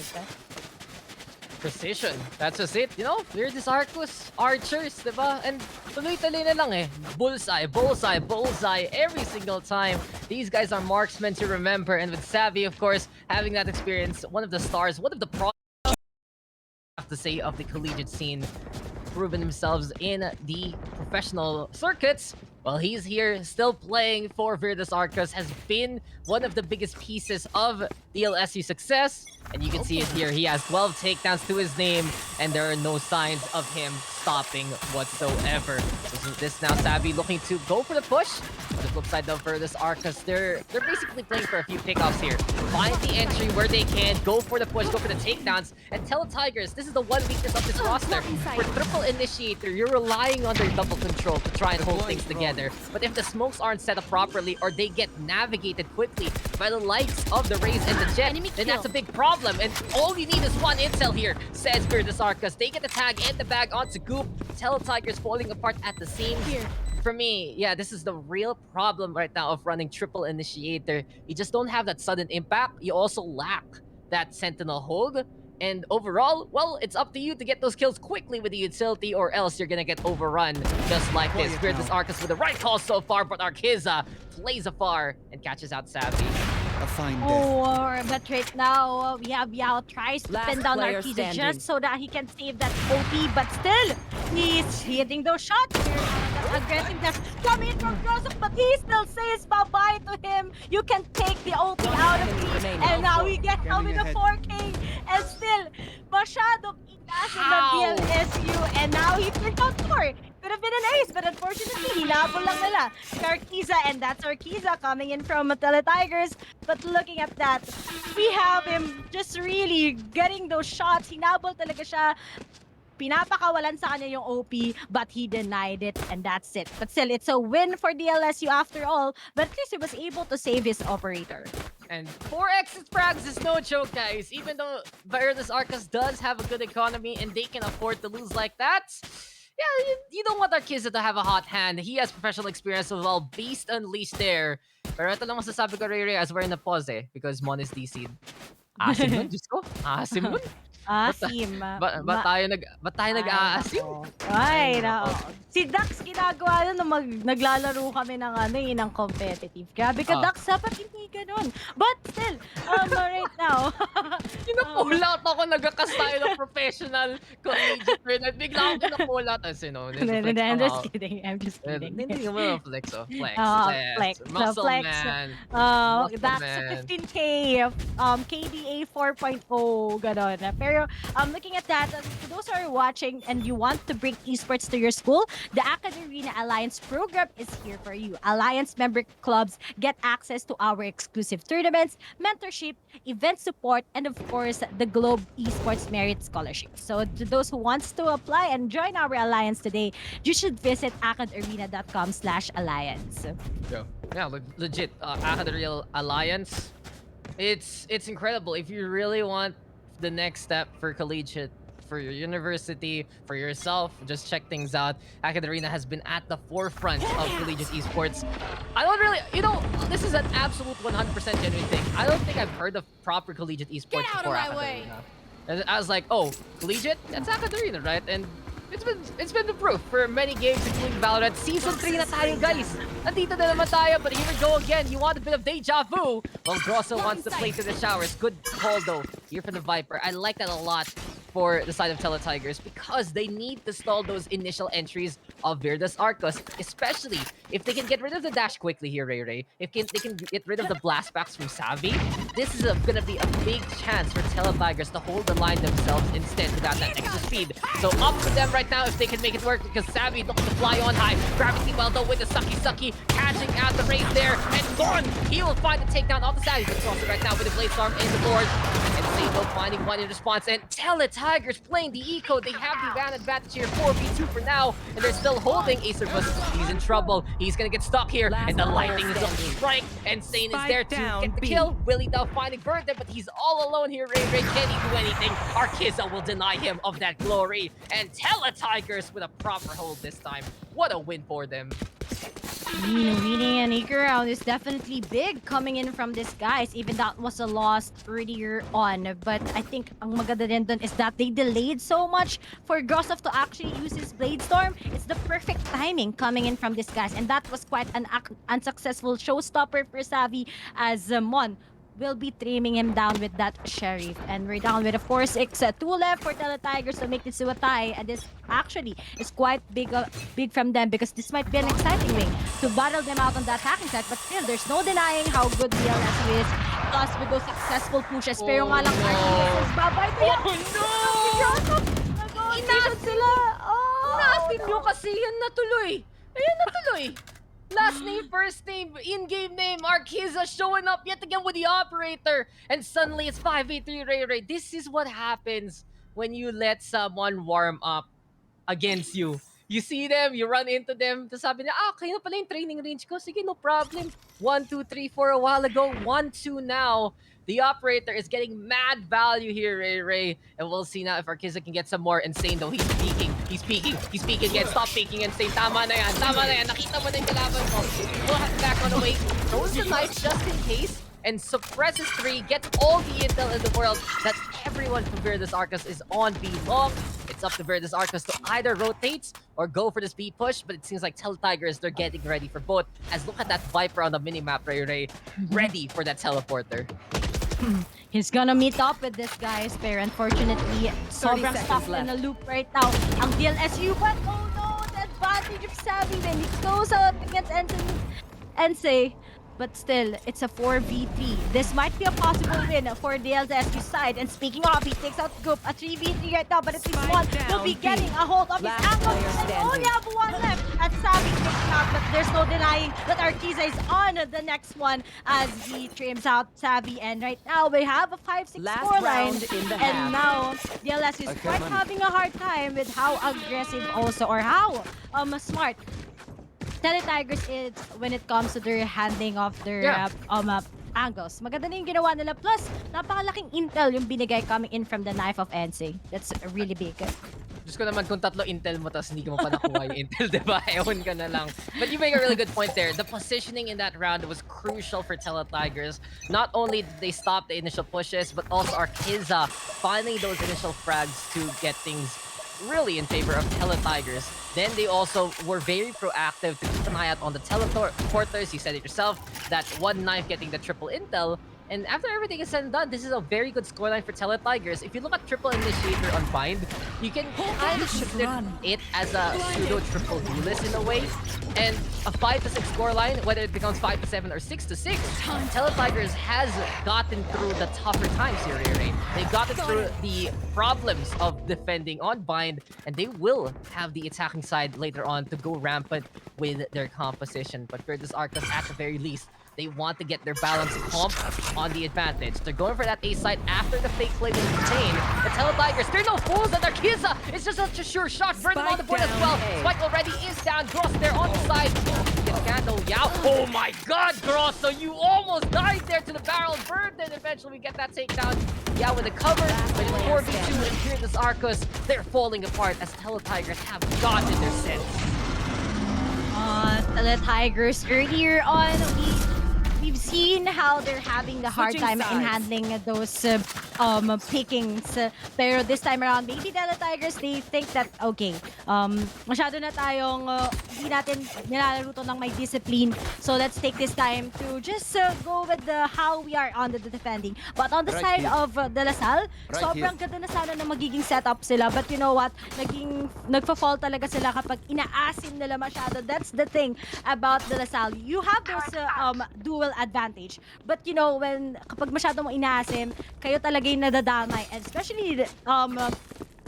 Precision. That's just it. You know, we're this Arcus archers, diba? And tuloy-tuloy na lang eh. Bullseye, bullseye, bullseye every single time. These guys are marksmen to remember. And with Savvy, of course, having that experience, one of the stars, one of the pros, I have to say, of the collegiate scene, proven themselves in the professional circuits. Well, he's here, still playing for Virtus Arcus, has been one of the biggest pieces of DLSU success. And you can see it here, he has 12 takedowns to his name, and there are no signs of him stopping whatsoever. So this now Savvy looking to go for the push. On the flip side though, for this Arcus, they're basically playing for a few pickoffs here. Find the entry where they can, go for the push, go for the takedowns, and tell Tigers, this is the one weakness of this roster. For triple initiator, you're relying on their double control to try and hold things together. But if the smokes aren't set up properly, or they get navigated quickly by the likes of the Raze and the Jet, then that's a big problem. And all you need is one intel here, says Virtus Arcus. They get the tag and the bag onto Goop. Tigers falling apart at the seams. For me, yeah, this is the real problem right now of running triple initiator. You just don't have that sudden impact. You also lack that sentinel hold. And overall, well, it's up to you to get those kills quickly with the utility, or else you're gonna get overrun just like this. Virtus Arcus with the right call so far, but Arkiza plays afar and catches out Savvy. A fine death. Oh, but right now, we have Yao tries to pin down player Arkiza standing. just so that he can save that OP, but still, he's hitting those shots. That aggressiveness coming from Crossup, but he still says bye-bye to him. You can take the OP out of me, and now we get out with a 4K, and still, masyadong inasin ng DLSU, and now he turned out 4. Could have been an ace, but unfortunately, hinabol lang nila si Arkiza, and that's Arkiza coming in from Tigers. But looking at that, we have him just really getting those shots. Hinabol talaga siya. Pinapakawalan sa kanya yung OP, but he denied it, and that's it. But still, it's a win for DLSU after all, but at least he was able to save his operator. And 4 exit frags is no joke, guys. Even though Virtus Arcus does have a good economy and they can afford to lose like that, yeah, you don't want Arkiza to have a hot hand. He has professional experience as well. Beast Unleashed there. Pero ito lang masasabi ko, Ray, as we're in a pause because Mon is DC'd. Asim nun, Diyos ko. Asim nun. Asim. Ba't tayo nag-aasim? Ay, nako. Si Dax ginagawa nun nung naglalaro kami ng competitive. Grabe ka, Dax, dapat hindi ganun. But still, right now. Kinapulat ako, nagkakas tayo ng professional collegiate friend. At bigla ako kinapulat. As you know, I'm just kidding. I'm just kidding. Hindi mo flex, oh. Flex. Flex. Muscle Flex. man. Dax 15K, KDA 4.0, ganon. Pero looking at that, for those who are watching and you want to bring esports to your school, the AcadArena Alliance program is here for you. Alliance member clubs get access to our exclusive tournaments, mentorship, event support, and of course, the Globe Esports Merit Scholarship. So to those who wants to apply and join our alliance today, you should visit acadarena.com/alliance. Yeah, legit. AcadArena Alliance. It's incredible. If you really want the next step for collegiate for your university, for yourself. Just check things out. AcadArena has been at the forefront of collegiate esports. I don't really, this is an absolute 100% genuine thing. I don't think I've heard of proper collegiate esports before AcadArena. And I was like, oh, collegiate? That's AcadArena, right? And it's been the proof for many games, including Valorant. Season 3 na tayo, guys. Nandito na naman tayo, but here we go again. You want a bit of deja vu? Well, Grosso wants to play to the showers. Good call, though, here for the Viper. I like that a lot for the side of Teletigers because they need to stall those initial entries of Virtus Arcos, especially if they can get rid of the dash quickly here, Ray. If they can get rid of the blast backs from Savvy, this is gonna be a big chance for Teletigers to hold the line themselves instead without that extra speed. So up to them right now if they can make it work because Savvy looks to fly on high. Gravity well though with the sucky, catching out the race there, and Gorn, he will find the takedown off the Savvy. He's also right now with the Blade Storm in the board. And Sado finding one in response, and Teletigers playing the eco. They have the van advantage here, 4v2 for now, and they're still holding Acerus. He's in trouble. He's gonna get stuck here, and the lightning is up to strike. And Sane is there to get the kill. Willie now finding Verdant, but he's all alone here. Ray can't do anything. Arkiza will deny him of that glory, and Teletigers with a proper hold this time. What a win for them. Winning an eco round is definitely big coming in from these guys. Even that was a loss earlier on. But I think ang maganda din dun is that they delayed so much for Grosov to actually use his Blade Storm. It's the perfect timing coming in from these guys. And that was quite an unsuccessful showstopper for Savvy as Mon will be trimming him down with that Sheriff. And we're down with a 4-6. 2 left for Teletigers to make this to a tie. And this actually is quite big from them because this might be an exciting way to battle them out on the attacking side. But still, there's no denying how good DLSU is. Plus, with those successful pushes. Pero nga lang, Arkiza is babay to yan. Inasin sila. Inasin nyo kasi yan natuloy. Ayan natuloy. Last name, first name, in-game name, Arkiza showing up yet again with the operator. And suddenly it's 5v3 Ray. This is what happens when you let someone warm up against you. You see them, you run into them, tapos sabi niya, kaya na pala yung training range ko. Sige, no problem. 1, 2, 3, 4 a while ago, 1, 2 now. The operator is getting mad value here, Ray. And we'll see now if Arkiza can get some more. Insane though, he's peeking again. Stop peeking, Insane. Tama na yan. Nakita mo na yung kalaban mo. We'll have back on the way. Throws the knife just in case. And suppresses 3, gets all the intel in the world that everyone from Virtus Arcos is on B long. It's up to Virtus Arcos to either rotate or go for the speed push, but it seems like Teletigers, they're getting ready for both. As look at that Viper on the minimap, Ray, ready for that teleporter. He's gonna meet up with this guys, pero unfortunately, sobrang stuck in a loop right now. Ang DLSU, but oh no, the advantage of Savvy when he goes out against Ensei. But still, it's a 4v3. This might be a possible win for DLSU side. And speaking of, he takes out Goop, a 3v3 right now, but at least one will be getting a hold of his ankle. And only have one left. And Savvy taking out, but there's no denying that Arkiza is on the next one as he trims out Savvy. And right now, we have a 5-6 scoreline. And now, DLSU is quite having a hard time with how aggressive also, or how smart Teletigers is when it comes to their handling of their angles. Maganda na yung ginawa nila. Plus, napakalaking intel yung binigay coming in from the knife of Ensei. That's really big. Diyos ko naman kung tatlo intel mo tapos hindi mo pa nakuha yung intel, diba? Ewan ka na lang. But you make a really good point there. The positioning in that round was crucial for Teletigers. Not only did they stop the initial pushes, but also Arkiza finding those initial frags to get things really in favor of Teletigers. Then they also were very proactive to keep an eye out on the teleporters. You said it yourself, that one knife getting the triple intel. And after everything is said and done, this is a very good scoreline for Teletigers. If you look at triple initiator on Bind, you can kind of consider it as a pseudo triple duelist in a way. And a 5-6 scoreline, whether it becomes 5-7 or 6-6, Teletigers has gotten through the tougher times here, Ray. They've gotten through the problems of defending on Bind, and they will have the attacking side later on to go rampant with their composition. But Virtus Arcos, at the very least, they want to get their balance comp on the advantage. They're going for that A side after the fake play with the chain. The Teletigers, they're no fools, and Arkiza is just such a sure shot. Verdant on the board as well. Spike already is down. Gross there on the side. Gets Candle. Yao. Oh my god, Gross. So you almost died there to the barrel. Verdant eventually we get that takedown. out with the cover, but in 4v2 and here this Arcus, they're falling apart as Teletigers have gotten their sense. The Tigers earlier on, we've seen how they're having the hard Switching time in sides. handling those pickings. Pero this time around, maybe the Tigers, they think that, okay, masyado na tayong hindi natin nilalaro to ng may discipline. So let's take this time to just go with how we are on the defending. But on the Right side here. of De La Salle, Right sobrang ganda na sana na magiging setup sila. But you know what? Nagfa-fall talaga sila kapag inaasim nila masyado. That's the thing about De La Salle. You have those dual advantage. But you know, kapag masyado mo inaasim, kayo talaga yung nadadamay. And especially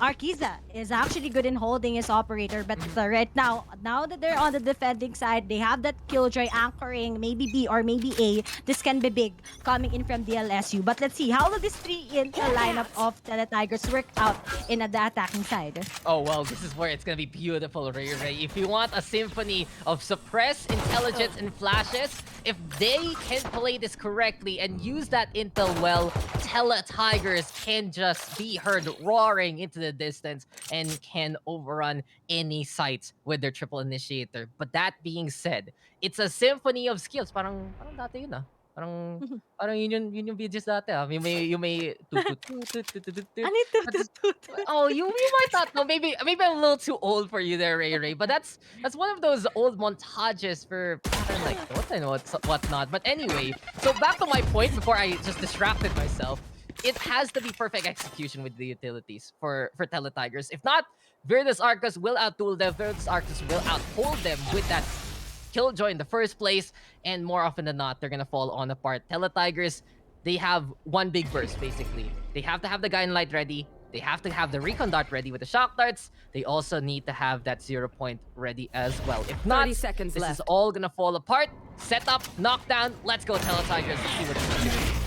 Arkiza is actually good in holding his operator, but right now that they're on the defending side, they have that Killjoy anchoring, maybe B or maybe A. This can be big coming in from DLSU. But let's see, how will this 3 in lineup of Tigers work out in the attacking side? Oh, well, this is where it's gonna be beautiful, Ray Ray. If you want a symphony of suppress, intelligence, and flashes, if they can play this correctly and use that intel well, Tigers can just be heard roaring into the distance and can overrun any site with their triple initiator. But that being said, it's a symphony of skills. Parang dati yun ah. Parang yun yung videos dati ah. You may Ano ito? Oh, you might not know. Maybe I'm a little too old for you there, Ray Ray. But that's one of those old montages for pattern like Dota and whatnot. But anyway, so back to my point before I just distracted myself. It has to be perfect execution with the utilities for Teletigers. If not, Virtus Arcus will outduel them. Virtus Arcus will outhold them with that Killjoy in the first place. And more often than not, they're gonna fall on apart. Teletigers, they have one big burst, basically. They have to have the Guiding Light ready. They have to have the Recon Dart ready with the Shock Darts. They also need to have that 0 point ready as well. If not, 30 seconds this left. is all gonna fall apart. Set up, knockdown. Let's go, Teletigers. Let's see what they can do.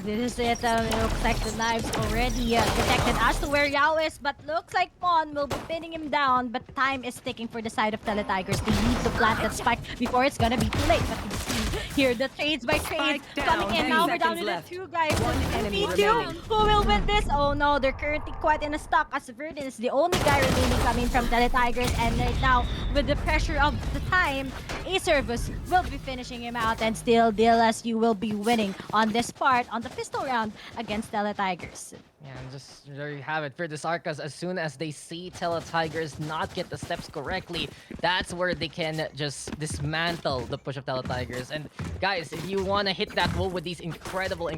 This is it. It looks like the knives already detected as to where Yao is, but looks like Mon will be pinning him down. But time is ticking for the side of Teletigers. They need to plant that spike before it's gonna be too late. But you see here the trades by trades Spike coming down. in. 10 Now we're down seconds to left. the 2 guys. One enemy Me too. remaining. Who will win this? Oh no, they're currently quite in a stock as Verdin is the only guy remaining coming from Teletigers. And right now, with the pressure of the time, A-Service will be finishing him out, and still DLSU will be winning on this part on the pistol round against Teletigers. Yeah, and just there you have it. For this Arcus, as soon as they see Teletigers not get the steps correctly, that's where they can just dismantle the push of Teletigers. And guys, if you want to hit that wall with these incredible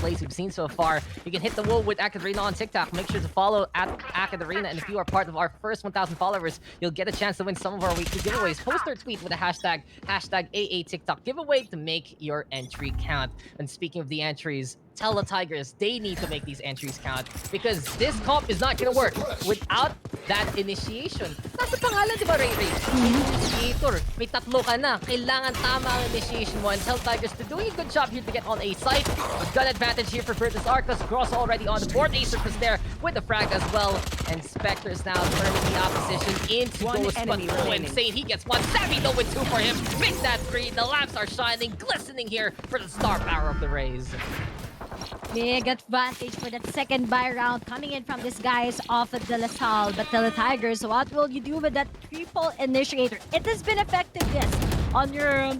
plays we've seen so far, you can hit the wall with AcadArena on TikTok. Make sure to follow at AcadArena. And if you are part of our first 1,000 followers, you'll get a chance to win some of our weekly giveaways. Post or tweet with the hashtag #AA giveaway to make your entry count. And speaking of the entries, Teletigers, they need to make these entries count because this comp is not gonna work without that initiation. Nasa pangalan, di ba, Ray Ray? Initiator. May tatlo ka na. Kailangan tama ang initiation mo. And Teletigers, they're doing a good job here to get on a site. A gun advantage here for Virtus Arcus. Cross already on the board. A-Surface there with the frag as well. And Spectre is now turning the opposition into One Ghost. But enemy oh, remaining. insane. He gets one. Savvy though with 2 for him. Makes that 3. The lamps are shining, glistening here for the star power of the Rays. Big advantage for that second buy round coming in from these guys off of De La Salle. But Teletigers, what will you do with that triple initiator? It has been effective, yes, on your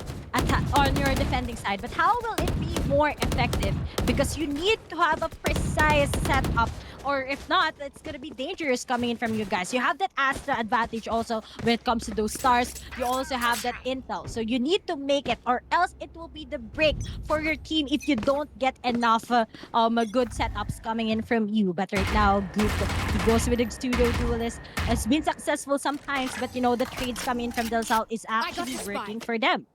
defending side, but how will it be more effective? Because you need to have a precise setup, or if not, it's gonna be dangerous coming in from you guys. You have that Astra advantage also when it comes to those stars. You also have that intel, so you need to make it, or else it will be the break for your team if you don't get enough good setups coming in from you. But right now, Goop, he goes with the studio duelist, has been successful sometimes, but you know the trades coming in from Del Sal is actually working for them.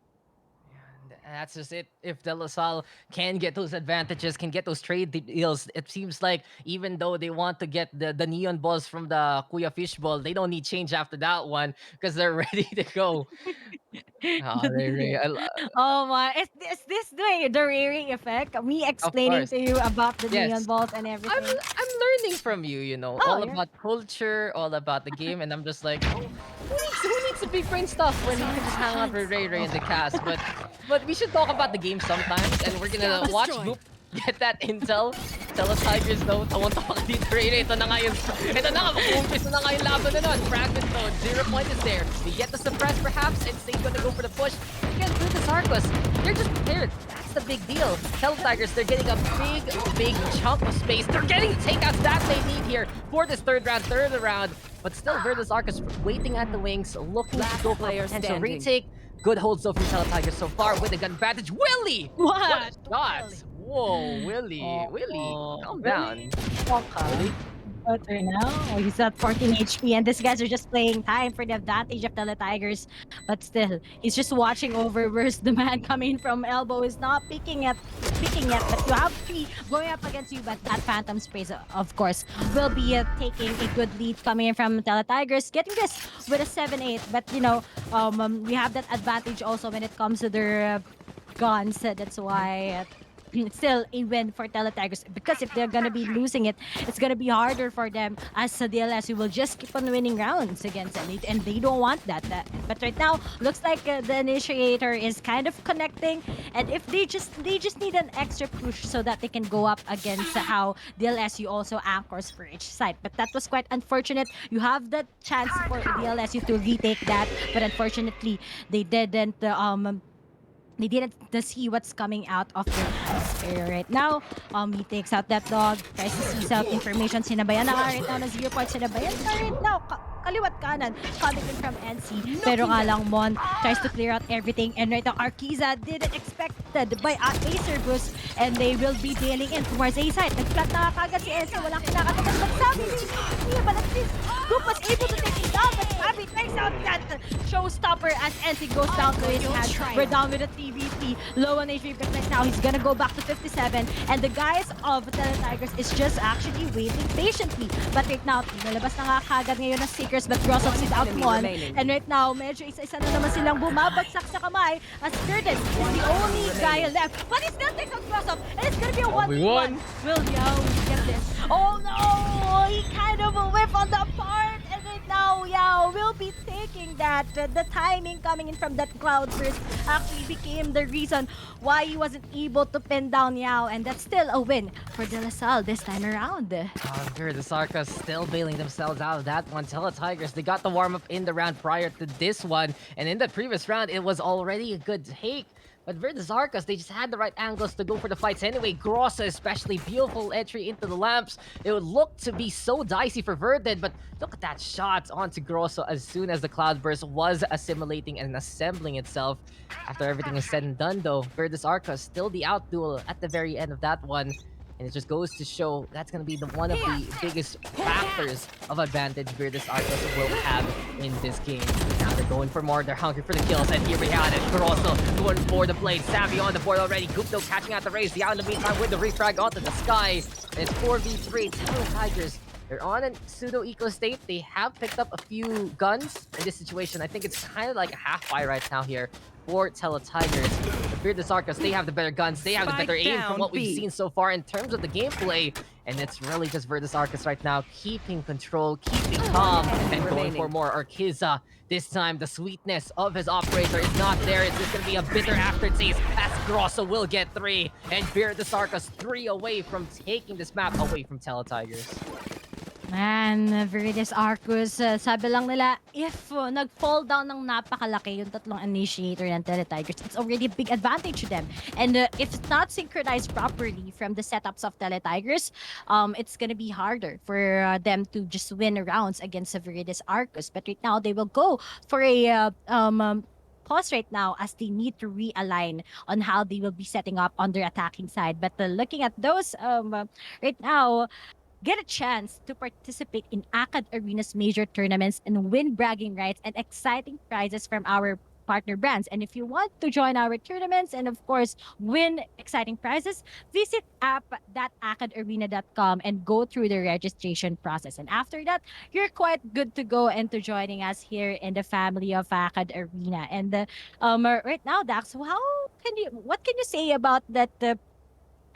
That's just it. If De La Salle can get those advantages, can get those trade deals, it seems like even though they want to get the neon balls from the Kuya Fishball, they don't need change after that one because they're ready to go. Oh my, is this the rearing effect? Me explaining course. to you about the neon Yes. balls and everything. I'm learning from you, you know, Oh, all you're- about culture, all about the game, and I'm just like, oh, who needs the big brain stuff when you can just hang out with Ray Ray in the cast? But we should talk about the game sometimes, and we're gonna watch get that intel. Tigers though, tawang-tawa ka dito Reyna. Ito na nga, mag-uumpisa na nga yung laban na nun. Fragment though, 0 point is there. We get the suppress perhaps, and State gonna go for the push. Again, through the Sarcos, they're just prepared. That's the big deal. Tigers, they're getting a big chunk of space. They're getting the takeouts that they need here for this third round. But still, Virtus Arcus waiting at the wings, looking to go for a potential retake. Good holds though from Tigers so far with a gun advantage. Willie! What? Shots! Whoa, Willie, calm down. Okay. Better now. He's at 14 HP, and these guys are just playing time for the advantage of the Tigers. But still, he's just watching over where's the man coming from elbow is not picking yet. But you have 3 going up against you, but that Phantom Sprays, of course, will be taking a good lead coming in from Tigers, getting this with a 7-8. But you know, we have that advantage also when it comes to their guns. That's why. Still a win for Tigers, because if they're gonna be losing it, it's gonna be harder for them, as the DLSU will just keep on winning rounds against Elite, and they don't want that. But right now, looks like the initiator is kind of connecting, and if they just need an extra push so that they can go up against how DLSU also anchors for each side. But that was quite unfortunate. You have the chance for DLSU to retake that, but unfortunately, they didn't. They didn't see what's coming out of their area right now. He takes out that dog, tries to seize out information. Sinabayan na nga right now na 0 points. Sinabayan na right now. Kaliwat kanan, coming in from NC. Pero nga lang, Mon tries to clear out everything. And right now, Arkiza didn't expected by Acer Boost. And they will be bailing in towards A side. Nag-flat na kagad si NC. Walang kinakatagal. But Sabi, but at least, Group was able to take it down. But Sabi takes out that showstopper as NC goes down to his hand. We're down with a 3v3. Low on HP, but right now, he's gonna go back to 57. And the guys of Tigers is just actually waiting patiently. But right now, pinalabas na nga kagad ngayon ng Seekers, but Grosov is out one. And right now, medyo isa-isa na naman silang bumabagsak sa kamay as Curtis is the only guy left. But he still takes out Grosov, and it's gonna be a 1v1. Will Yao get this? Oh no! He kind of a whiff on the part, and right now, Yao will be taking that. The timing coming in from that cloud burst actually became the reason why he wasn't able to pin down Yao, and that's still a win for De La Salle this time around. The Sarcas still bailing themselves out of that one. Tigers, they got the warm-up in the round prior to this one, and in the previous round, it was already a good take. But Virtus Arcus, they just had the right angles to go for the fights anyway. Grossa especially, beautiful entry into the lamps. It would look to be so dicey for Verded, but look at that shot onto Grossa as soon as the Cloudburst was assimilating and assembling itself. After everything is said and done though, Virtus Arcus still the outduel at the very end of that one. And it just goes to show that's going to be one of the biggest factors of advantage Virtus Arcus will have in this game. Now they're going for more. They're hungry for the kills. And here we have it. Grosso going for the blade. Savvy on the board already. Gupto catching out the race. The in the meantime with the refrag onto the sky. And it's 4v3. Tigers. They're on a pseudo-eco state. They have picked up a few guns in this situation. I think it's kind of like a half-buy right now here for Tigers. Virtus Arcus, they have the better guns. They have the better aim from what we've seen so far in terms of the gameplay. And it's really just Virtus Arcus right now, keeping control, keeping calm, and going for more. Arkiza, this time the sweetness of his operator is not there. It's just going to be a bitter aftertaste as Grosso will get 3. And Virtus Arcus 3 away from taking this map away from Tigers. Man, Virtus Arcus, sabi lang nila, if nag-fall down ng napakalaki yung tatlong initiator ng Tigers, it's already a big advantage to them. And if it's not synchronized properly from the setups of Tigers, it's gonna be harder for them to just win rounds against Virtus Arcus. But right now, they will go for a pause right now as they need to realign on how they will be setting up on their attacking side. But looking at those right now, get a chance to participate in AcadArena's major tournaments and win bragging rights and exciting prizes from our partner brands. And if you want to join our tournaments and of course win exciting prizes, visit app.acadarena.com and go through the registration process. And after that, you're quite good to go into joining us here in the family of AcadArena. And right now, Dax, what can you say about that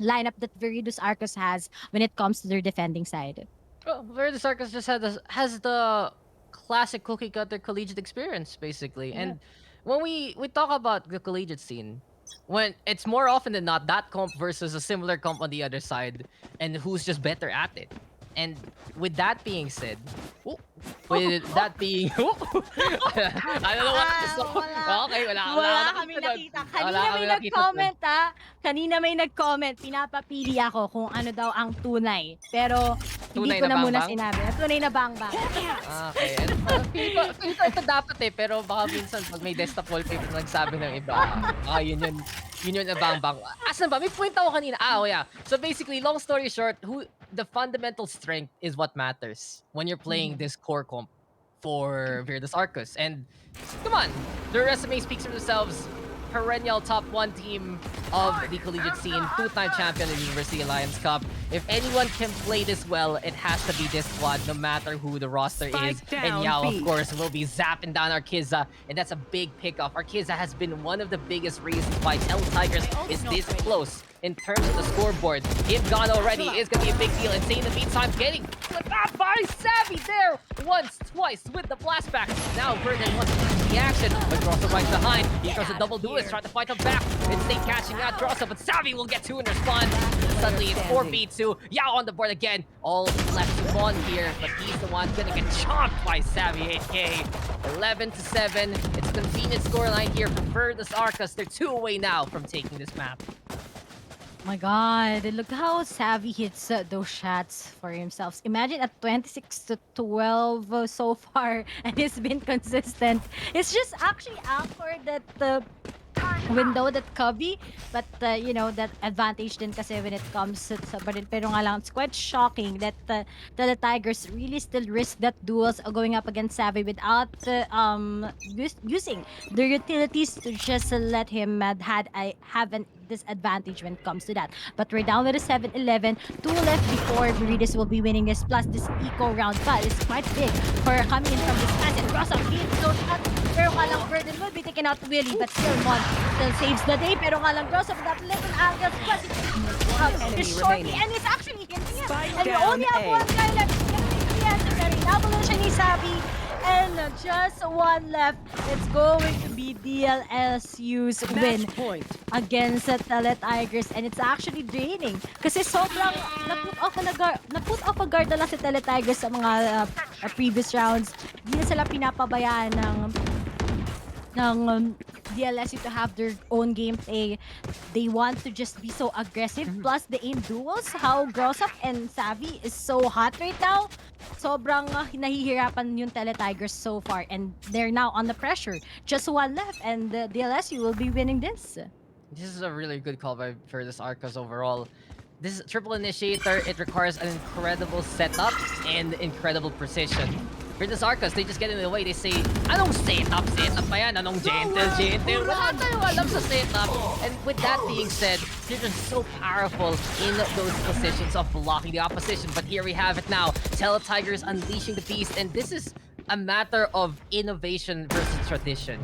lineup that Virtus Arcus has when it comes to their defending side? Well, Virtus Arcus just has the classic cookie cutter collegiate experience, basically. Yeah. And when we talk about the collegiate scene, when it's more often than not that comp versus a similar comp on the other side, and who's just better at it. And with that being said, oh, with that being, I don't know what to say. Okay, wala kami nakita. Wala Kanina kami may nakita. nag-comment Kanina may nag-comment. Pinapapili ako kung ano daw ang tunay. Pero hindi Tunay ko na na muna bangbang? Ah, sinabi. Tunay na bangbang. Okay. And, feeling ko ito dapat pero baka minsan pag may desktop wallpaper na nagsabi ng iba, yun na bang. Asan ba? May point ako kanina. Oh yeah. So basically, long story short, the fundamental strength is what matters when you're playing this core comp for Virtus Arcus. And come on, their resume speaks for themselves. Perennial top 1 team of the collegiate scene, 2-time champion of the University Alliance Cup. If anyone can play this well, it has to be this squad, no matter who the roster is. And Yao, of course, will be zapping down Arkiza, and that's a big pickoff. Arkiza has been one of the biggest reasons why Tell Tigers is this close in terms of the scoreboard. If gone already, it's going to be a big deal. And in the meantime, getting flipped out by Savvy there once, twice with the blastback. Now Vernon wants to catch the action, but Grosso right behind. He goes a double duelist, trying to fight him back. Instinct catching out Grosso, but Savvy will get 2 in response. Suddenly it's 4v2. Yao on the board again. All left to Mon here, but he's the one gonna get chomped by Savvy 8K. 11-7. It's a convenient scoreline here for Virtus Arcus. They're 2 away now from taking this map. Oh my god, look how Savvy hits those shots for himself. Imagine at 26-12 so far, and he's been consistent. It's just actually awkward that window that Cubby, but you know, that advantage din kasi when it comes to baril. Pero nga lang, it's quite shocking that the Tigers really still risk that duels going up against Savvy without using their utilities to just let him have an disadvantage when it comes to that. But we're down with a 7-11, 2 left before Viridis will be winning this, plus this eco round, but it's quite big for coming in from this match. And Rosa beats those shots, pero nga lang Burden will be taken out Willie, but still Mon still saves the day, pero nga lang Rosa with that little angle, plus it's shortly, and it's actually hitting him. And we only have one guy left, it's gonna be the answer, very evolution ni Savvy. And just 1 left. It's going to be DLSU's win against Tele Tigers, and it's actually draining kasi sobrang na-put off a guard na lang si Tele Tigers sa mga previous rounds. Hindi na sila pinapabayaan ng DLSU to have their own gameplay. They want to just be so aggressive. Plus the aim duels, how Grossoff and Savvy is so hot right now. Sobrang nahihirapan yung Tele Tigers so far, and they're now on the pressure. Just 1 left, and the DLSU will be winning this. This is a really good call for this Arcus overall. This triple initiator, it requires an incredible setup and incredible precision. For this Arcus, they just get in the way. They say, anong setup pa yan? Anong gentle? Wala tayong alam sa setup. And with that being said, they're just so powerful in those positions of blocking the opposition. But here we have it now. Tele Tigers unleashing the beast, and this is a matter of innovation versus tradition.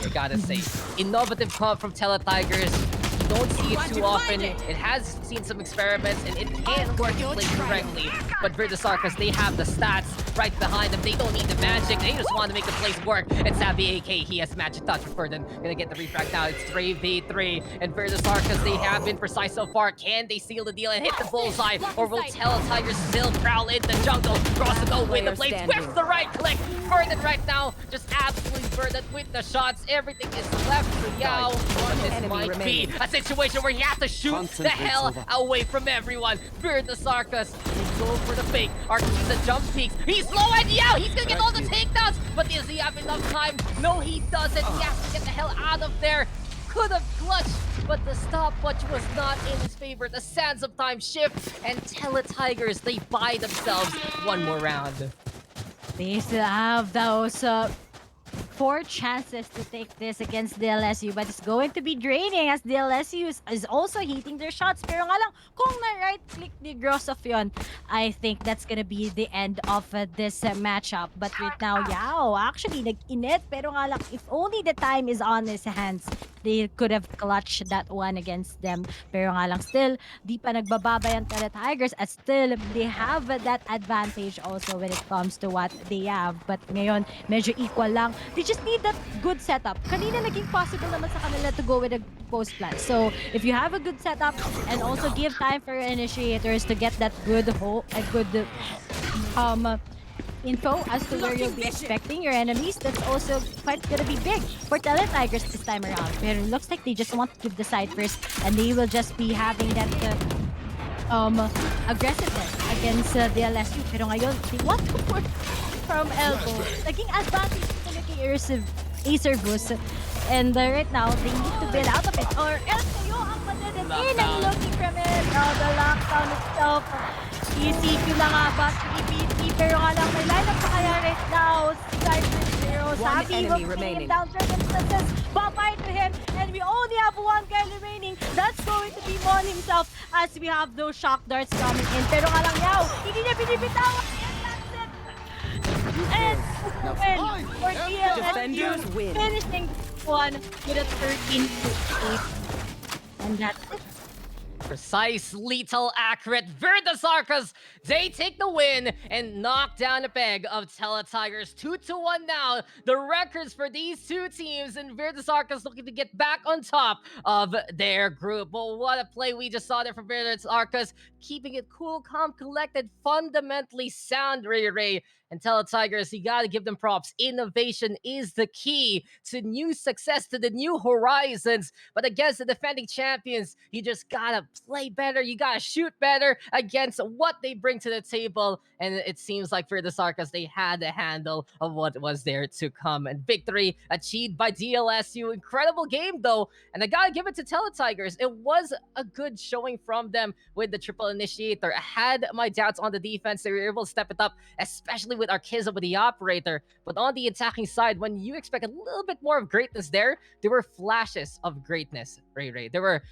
I gotta say, innovative comp from Tele Tigers. You don't see it too often. It has seen some experiments, and it can work if played correctly. But Virtus Arcus, they have the stats right behind them. They don't need the magic. They just want to make the place work. And Savvy AK, he has magic touch for Ferdinand. Gonna get the refract now. It's 3v3. And Virtus Arcus, they have been precise so far. Can they seal the deal and hit the bullseye? Or will Tele Tigers still prowl in the jungle? Cross the goal with the blades. Whips the right click. Ferdinand right now, just absolutely burdened with the shots. Everything is left for Yao. But this might be a situation where he has to shoot the hell away from everyone. Virtus Arcus, they go for the fake. Arcus jump peaks. He's low and Yao. He's gonna get all the takedowns. But does he have enough time? No, he doesn't. He has to get the hell out of there. Could have clutched, but the stopwatch was not in his favor. The sands of time shift, and Tele Tigers, they buy themselves 1 more round. They still have those 4 chances to take this against DLSU, but it's going to be draining as DLSU is also hitting their shots. Pero nga lang, kung na-right click ni Grossoff yun, I think that's gonna be the end of this matchup. But right now, Yao actually nag-init, pero nga lang, if only the time is on his hands, they could have clutched that one against them. Pero nga lang still, di pa nagbababa yung Tigers, at still they have that advantage also when it comes to what they have. But ngayon, medyo equal lang. They just need that good setup. Kanina naging possible naman sa kanila to go with a post plan. So if you have a good setup and also give time for initiators to get that good a good um info as to where you'll be expecting your enemies, that's also quite gonna be big for Tigers this time around. But it looks like they just want to give the side first, and they will just be having that aggressiveness against DLSU. Pero ngayon, they want to work from elbow. Naging advantage nila kay Acervus. And right now, they need to build out of it. Or else kayo ang madadagin and looking from it. Oh, the lockdown itself. ECQ na nga ba si EPT, pero nga lang may lineup pa kaya right now. Cypher Zero. Sabi will bring him down certain instances. Bye-bye to him. And we only have one guy remaining. That's going to be Mon himself as we have those shock darts coming in. Pero nga lang Yao, hindi niya binibitawan. And win for DLSU, finishing one with a 13-8. And that's it. Precise, lethal, accurate. Virtus Arcas, they take the win and knock down a peg of Tigers. 2-1 now. The records for these two teams, and Virtus Arcas looking to get back on top of their group. But what a play we just saw there from Virtus Arcas, keeping it cool, calm, collected, fundamentally sound, Ray. And Tigers, you gotta give them props. Innovation is the key to new success, to the new horizons. But against the defending champions, you just gotta play better. You gotta shoot better against what they bring to the table. And it seems like for the Sarkas, they had a handle of what was there to come. And victory achieved by DLSU. Incredible game though. And I gotta give it to Tigers. It was a good showing from them with the triple initiator. I had my doubts on the defense. They were able to step it up, especially with Arkiza with the operator. But on the attacking side, when you expect a little bit more of greatness there were flashes of greatness, Ray. There were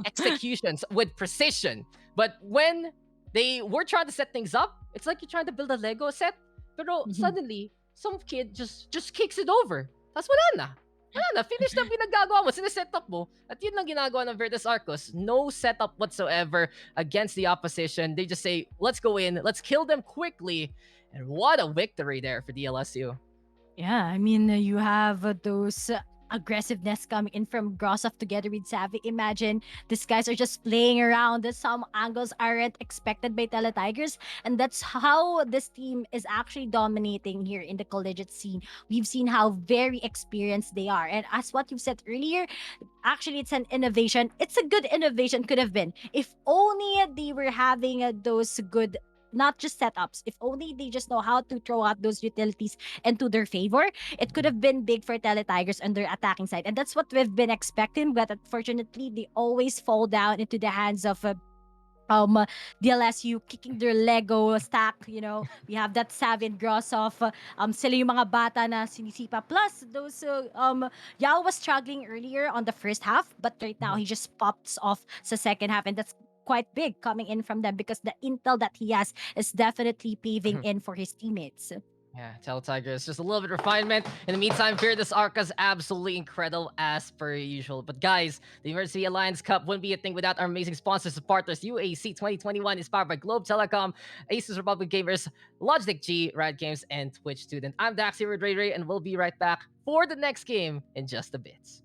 executions with precision. But when they were trying to set things up, it's like you're trying to build a Lego set, pero suddenly, some kid just kicks it over. Tapos wala na. Finish na pinagagawa mo. Sineset up mo. At yun lang ginagawa ng Virtus Arcos. No setup whatsoever against the opposition. They just say, let's go in. Let's kill them quickly. And what a victory there for DLSU. Yeah, I mean, you have those aggressiveness coming in from Grossoff together with Savvy. Imagine these guys are just playing around. Some angles aren't expected by Tigers, and that's how this team is actually dominating here in the collegiate scene. We've seen how very experienced they are, and as what you said earlier, actually it's an innovation. It's a good innovation, could have been if only they were having those good, not just setups, if only they just know how to throw out those utilities into their favor, it could have been big for Tigers on their attacking side. And that's what we've been expecting, but unfortunately, they always fall down into the hands of DLSU kicking their Lego stack, we have that Savvy and Grossoff, sila yung mga bata na sinisipa. Plus, those, Yao was struggling earlier on the first half, but right now, he just pops off sa second half, and that's quite big coming in from them because the intel that he has is definitely paving in for his teammates. Yeah, Tigers, just a little bit of refinement. In the meantime, Virtus Arcas, absolutely incredible as per usual. But guys, the University Alliance Cup wouldn't be a thing without our amazing sponsors and partners. UAC 2021 is powered by Globe Telecom, ASUS Republic Gamers, Logitech G, Riot Games, and Twitch Student. I'm Daxi with Ray, and we'll be right back for the next game in just a bit.